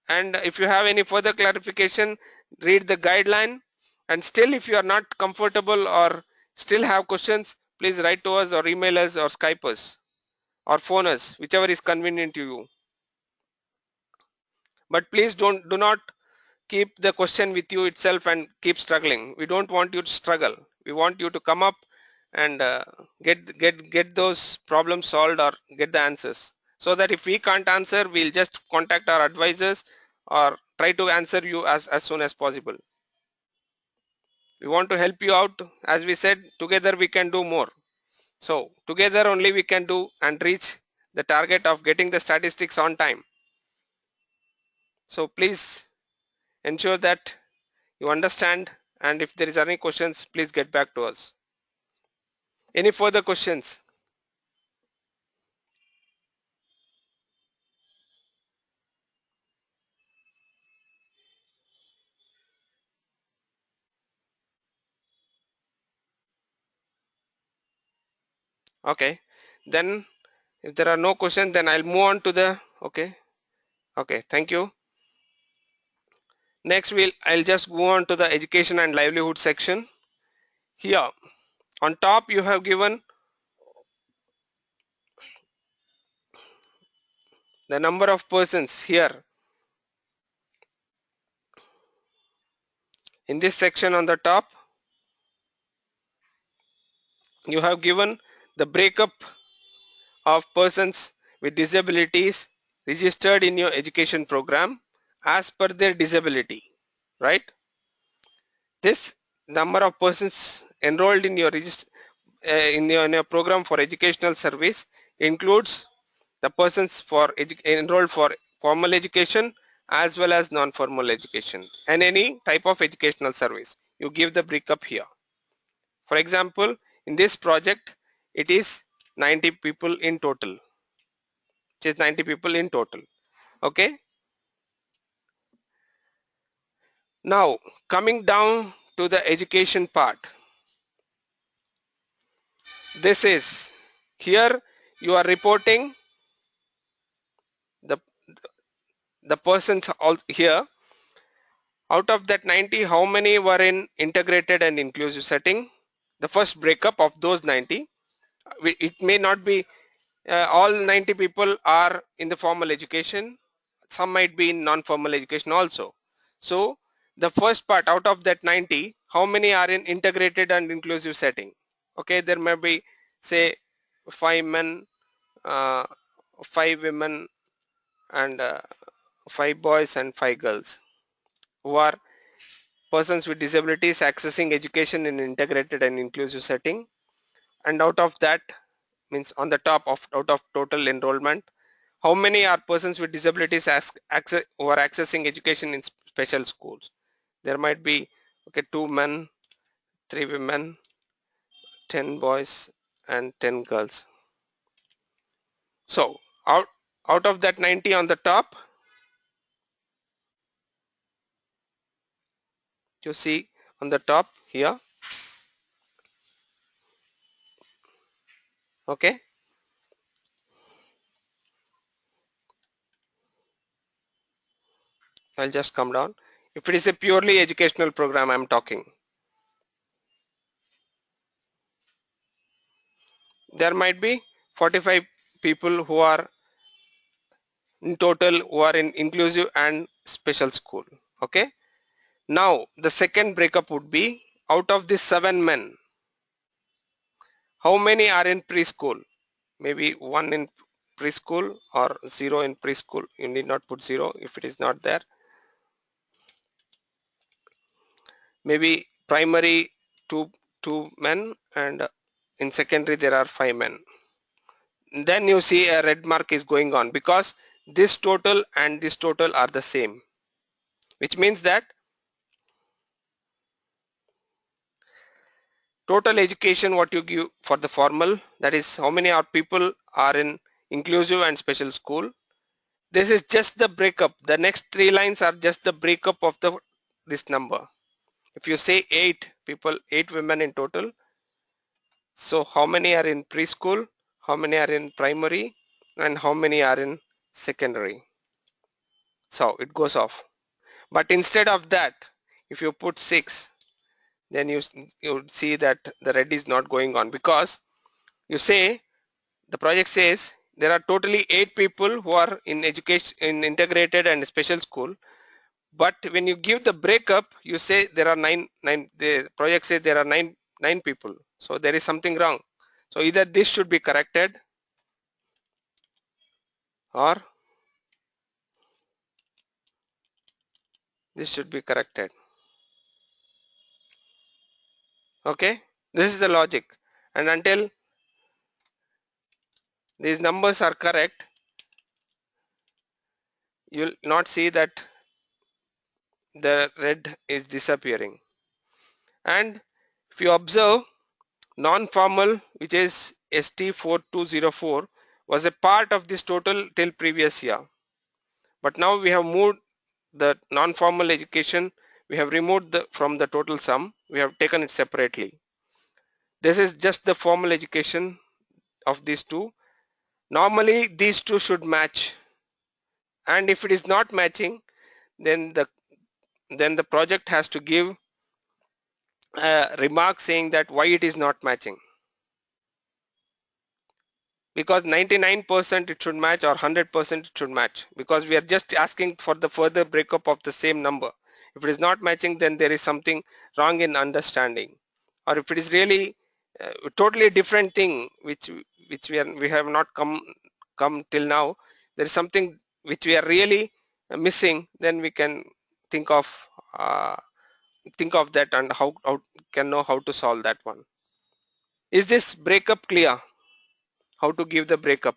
and if you have any further clarification, read the guideline. And still, if you are not comfortable or still have questions, please write to us or email us or Skype us or phone us, whichever is convenient to you. But please do not keep the question with you itself and keep struggling. We don't want you to struggle. We want you to come up and get those problems solved or get the answers, so that if we can't answer, we'll just contact our advisors or try to answer you as soon as possible. We want to help you out. As we said, together we can do more. So together only we can do and reach the target of getting the statistics on time. So please ensure that you understand, and if there is any questions, please get back to us. Any further questions? Okay, then if there are no questions, then I'll move on to the okay, thank you. Next I'll just go on to the education and livelihood section. Here on top you have given the number of persons. Here in this section on the top you have given the breakup of persons with disabilities registered in your education program as per their disability, right? This number of persons enrolled in your in your program for educational service includes the persons enrolled for formal education as well as non-formal education and any type of educational service. You give the breakup here. For example, in this project it is 90 people in total. It is 90 people in total. Okay. Now coming down to the education part. This is here you are reporting the persons all here. Out of that 90, how many were in integrated and inclusive setting? The first breakup of those 90, it may not be all 90 people are in the formal education. Some might be in non-formal education also. So the first part out of that 90, how many are in integrated and inclusive setting? Okay, there may be say 5 men, 5 women and 5 boys and 5 girls who are persons with disabilities accessing education in integrated and inclusive setting. And out of that means on the top of out of total enrollment, how many are persons with disabilities who are accessing education in special schools? There might be 2 men, 3 women, 10 boys and 10 girls. So out of that 90 on the top, you see on the top here, okay, I'll just come down. If it is a purely educational program I'm talking, there might be 45 people who are in total who are in inclusive and special school. Okay. Now the second breakup would be out of these 7 men, how many are in preschool? Maybe 1 in preschool or 0 in preschool. You need not put 0 if it is not there. Maybe primary 2 men and in secondary there are 5 men. Then you see a red mark is going on because this total and this total are the same, which means that total education what you give for the formal, that is how many people are in inclusive and special school. This is just the breakup. The next 3 lines are just the breakup of this number. If you say 8 people, 8 women in total, so how many are in preschool, how many are in primary and how many are in secondary. So it goes off. But instead of that, if you put 6, then you see that the red is not going on because you say the project says there are totally 8 people who are in education in integrated and special school, but when you give the breakup you say there are 9. The project says there are 9 people, so there is something wrong. So either this should be corrected or this should be corrected. Okay, this is the logic, and until these numbers are correct you will not see that the red is disappearing. And if you observe, non-formal, which is ST4204, was a part of this total till previous year, but now we have moved the non-formal education, we have removed from the total sum, we have taken it separately. This is just the formal education of these two. Normally these two should match, and if it is not matching, then the then the project has to give a remark saying that why it is not matching. Because 99% it should match or 100% it should match, because we are just asking for the further breakup of the same number. If it is not matching, then there is something wrong in understanding. Or if it is really a totally different thing which we have not come till now, there is something which we are really missing, then we can think of that and how can know how to solve that one. Is this breakup clear? How to give the breakup?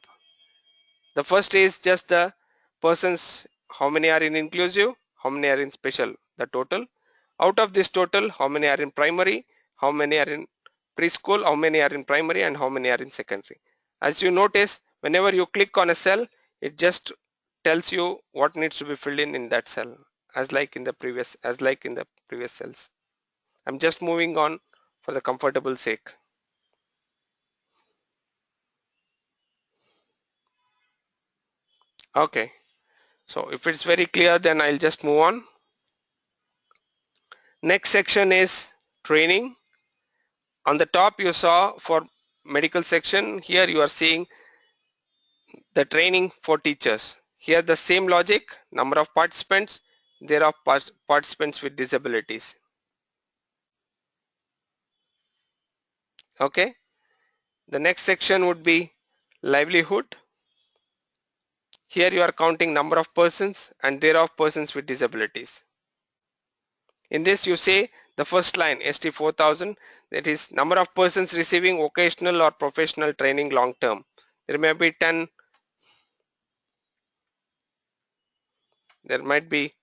The first is just the persons, how many are in inclusive, how many are in special, the total. Out of this total, how many are in primary, how many are in preschool, how many are in primary, and how many are in secondary. As you notice, whenever you click on a cell, it just tells you what needs to be filled in that cell, as like in the previous cells. I'm just moving on for the comfortable sake. Okay, so if it's very clear, then I'll just move on. Next section is training. On the top you saw for medical section, here you are seeing the training for teachers. Here the same logic, number of participants, there are participants with disabilities. Okay, the next section would be livelihood. Here you are counting number of persons and thereof persons with disabilities. In this you say the first line ST 4000, that is number of persons receiving vocational or professional training long term. There may be 10, there might be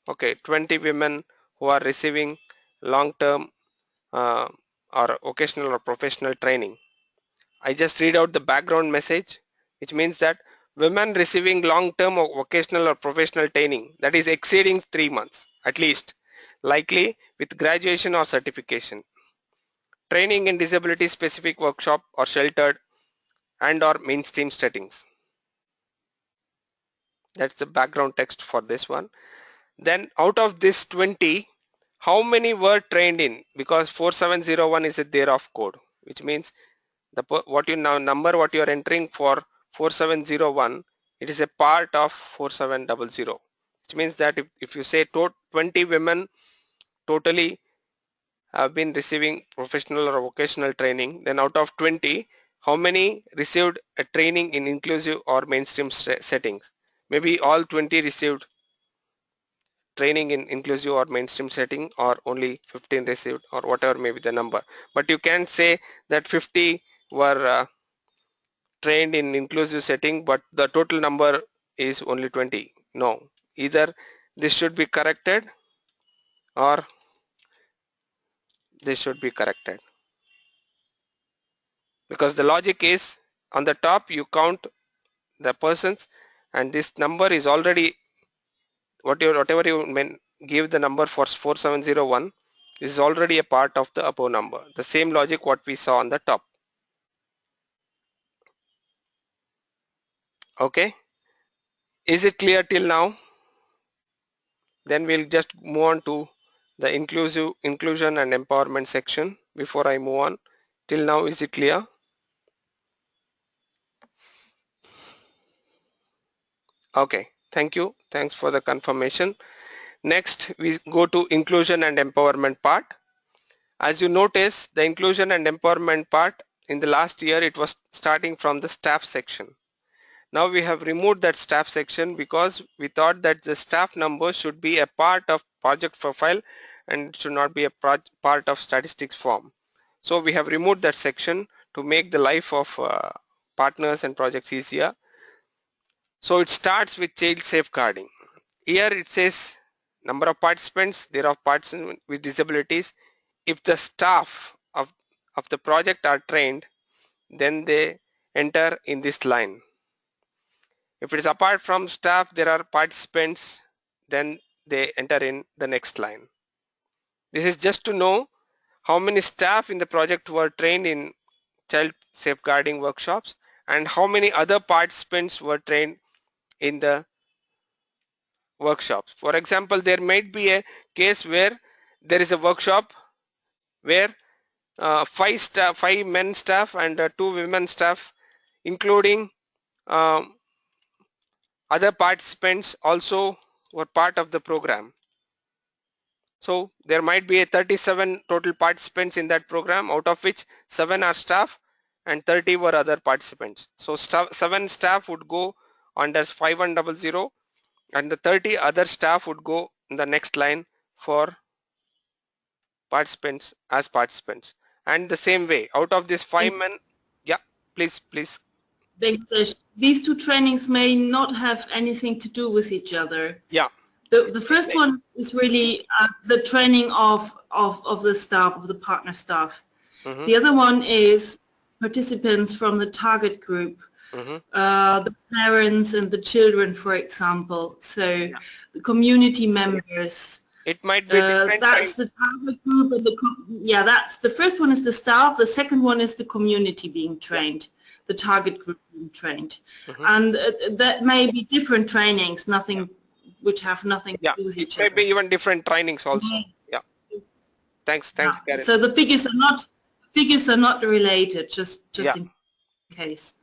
20 women who are receiving long term or vocational or professional training. I just read out the background message, which means that women receiving long term or vocational or professional training that is exceeding 3 months at least, likely with graduation or certification. Training in disability specific workshop or sheltered and or mainstream settings. That's the background text for this one. Then out of this 20, how many were trained in? Because 4701 is a thereof code, which means what you are entering for 4701, it is a part of 4700, which means that if you say 20 women totally have been receiving professional or vocational training, then out of 20, how many received a training in inclusive or mainstream settings? Maybe all 20 received training in inclusive or mainstream setting, or only 15 received, or whatever may be the number. But you can't say that 50 were trained in inclusive setting but the total number is only 20. No, either this should be corrected or this should be corrected, because the logic is on the top you count the persons and this number is already whatever you give the number for 4701 is already a part of the above number. The same logic what we saw on the top. Okay, is it clear till now? Then we'll just move on to the inclusion and empowerment section. Before I move on, till now is it clear? Okay, thank you, thanks for the confirmation. Next we go to inclusion and empowerment part. As you notice, the inclusion and empowerment part in the last year it was starting from the staff section. Now we have removed that staff section because we thought that the staff number should be a part of project profile and should not be a part of statistics form. So we have removed that section to make the life of partners and projects easier. So it starts with child safeguarding. Here it says number of participants, there are participants with disabilities. If the staff of the project are trained, then they enter in this line. If it is apart from staff, there are participants, then they enter in the next line. This is just to know how many staff in the project were trained in child safeguarding workshops and how many other participants were trained in the workshops. For example, there might be a case where there is a workshop where 5 men staff and 2 women staff, including um, other participants, also were part of the program. So there might be a 37 total participants in that program, out of which 7 are staff and 30 were other participants. So 7 staff would go under 5100 and the 30 other staff would go in the next line for participants as participants. And the same way, out of this 5 men, yeah, please. These two trainings may not have anything to do with each other. Yeah. The first one is really the training of the staff, of the partner staff. Mm-hmm. The other one is participants from the target group, Mm-hmm. The parents and the children, for example. So the community members. It might be different. That's the target group, and that's the first one is the staff. The second one is the community being trained, the target group being trained, and that may be different trainings, which have nothing to do with each other. Maybe even different trainings also. Yeah. Thanks, Karen. So the figures are not related, just in case.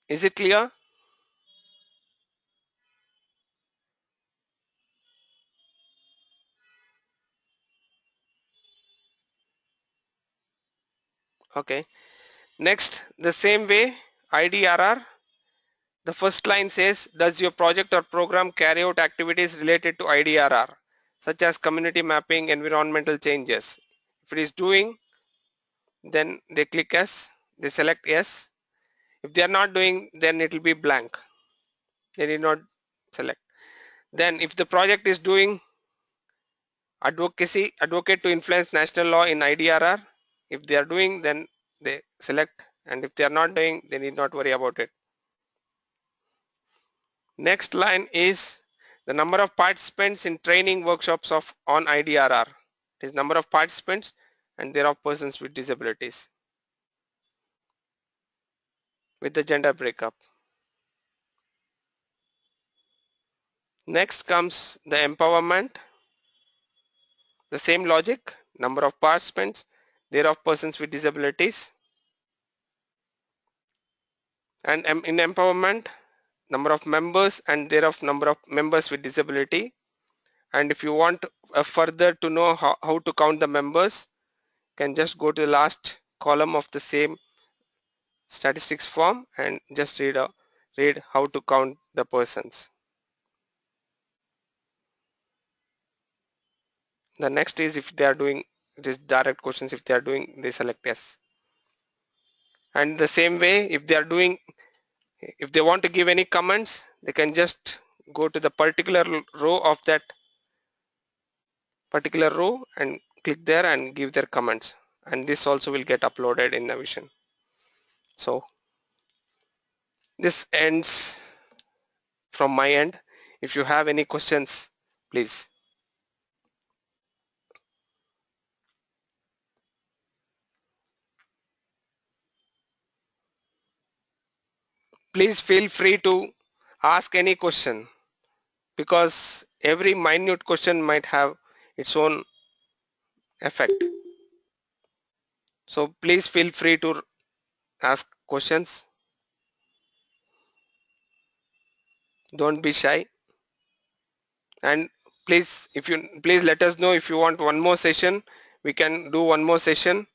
Is it clear? Okay. Next, the same way, IDRR. The first line says, does your project or program carry out activities related to IDRR, such as community mapping, environmental changes? If it is doing, then they click yes, they select yes. If they are not doing, then it will be blank. They need not select. Then if the project is doing advocate to influence national law in IDRR, if they are doing, then they select, and if they are not doing, they need not worry about it. Next line is the number of participants in training workshops on IDRR. It is number of participants and thereof persons with disabilities with the gender breakup. Next comes the empowerment. The same logic, number of participants, thereof persons with disabilities. And in empowerment, number of members and thereof number of members with disability. And if you want further to know how to count the members, can just go to the last column of the same statistics form and just read how to count the persons. The next is if they are doing, it is direct questions. If they are doing, they select yes. And the same way, if they are doing, if they want to give any comments, they can just go to the particular row of that particular row and click there and give their comments, and this also will get uploaded in Navision. So this ends from my end. If you have any questions, please. Please feel free to ask any question, because every minute question might have its own effect. So please feel free to ask questions. Don't be shy. And please let us know if you want one more session. We can do one more session.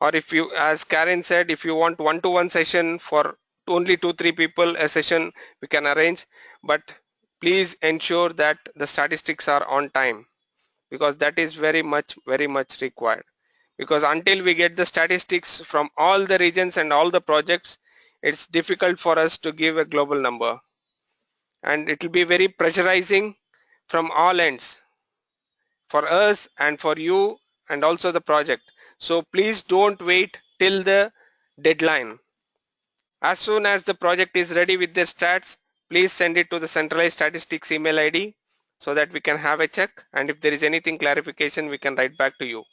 Or if you, as Karen said, if you want one-to-one session for only 2-3 people a session, we can arrange. But please ensure that the statistics are on time, because that is very much required. Because until we get the statistics from all the regions and all the projects, it's difficult for us to give a global number. And it will be very pressurizing from all ends, for us and for you and also the project. So please don't wait till the deadline. As soon as the project is ready with the stats, please send it to the centralized statistics email ID so that we can have a check, and if there is anything clarification, we can write back to you.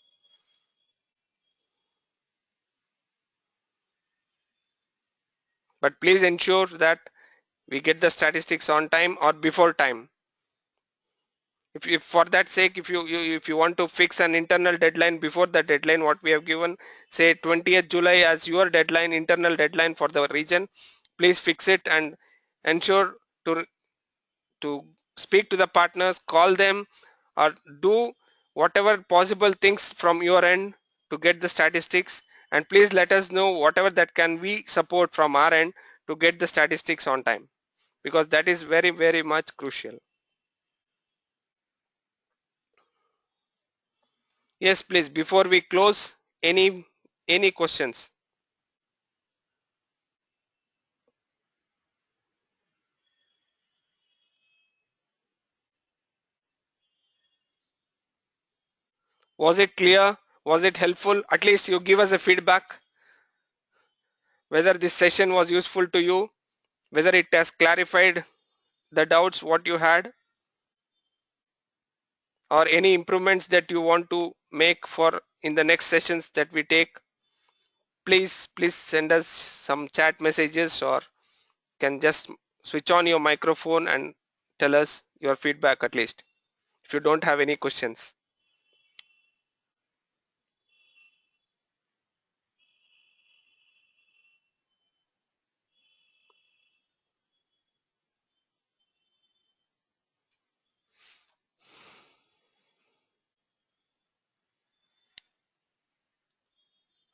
But please ensure that we get the statistics on time or before time. If for that sake, if you want to fix an internal deadline before the deadline what we have given, say 20th July as your deadline, internal deadline for the region, please fix it and ensure to speak to the partners, call them, or do whatever possible things from your end to get the statistics, and please let us know whatever that can we support from our end to get the statistics on time, because that is very, very much crucial. Yes, please, before we close, any questions? Was it clear? Was it helpful? At least you give us a feedback whether this session was useful to you, whether it has clarified the doubts what you had, or any improvements that you want to make for in the next sessions that we take. Please send us some chat messages, or can just switch on your microphone and tell us your feedback, at least if you don't have any questions.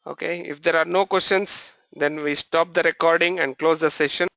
Okay, if there are no questions, then we stop the recording and close the session.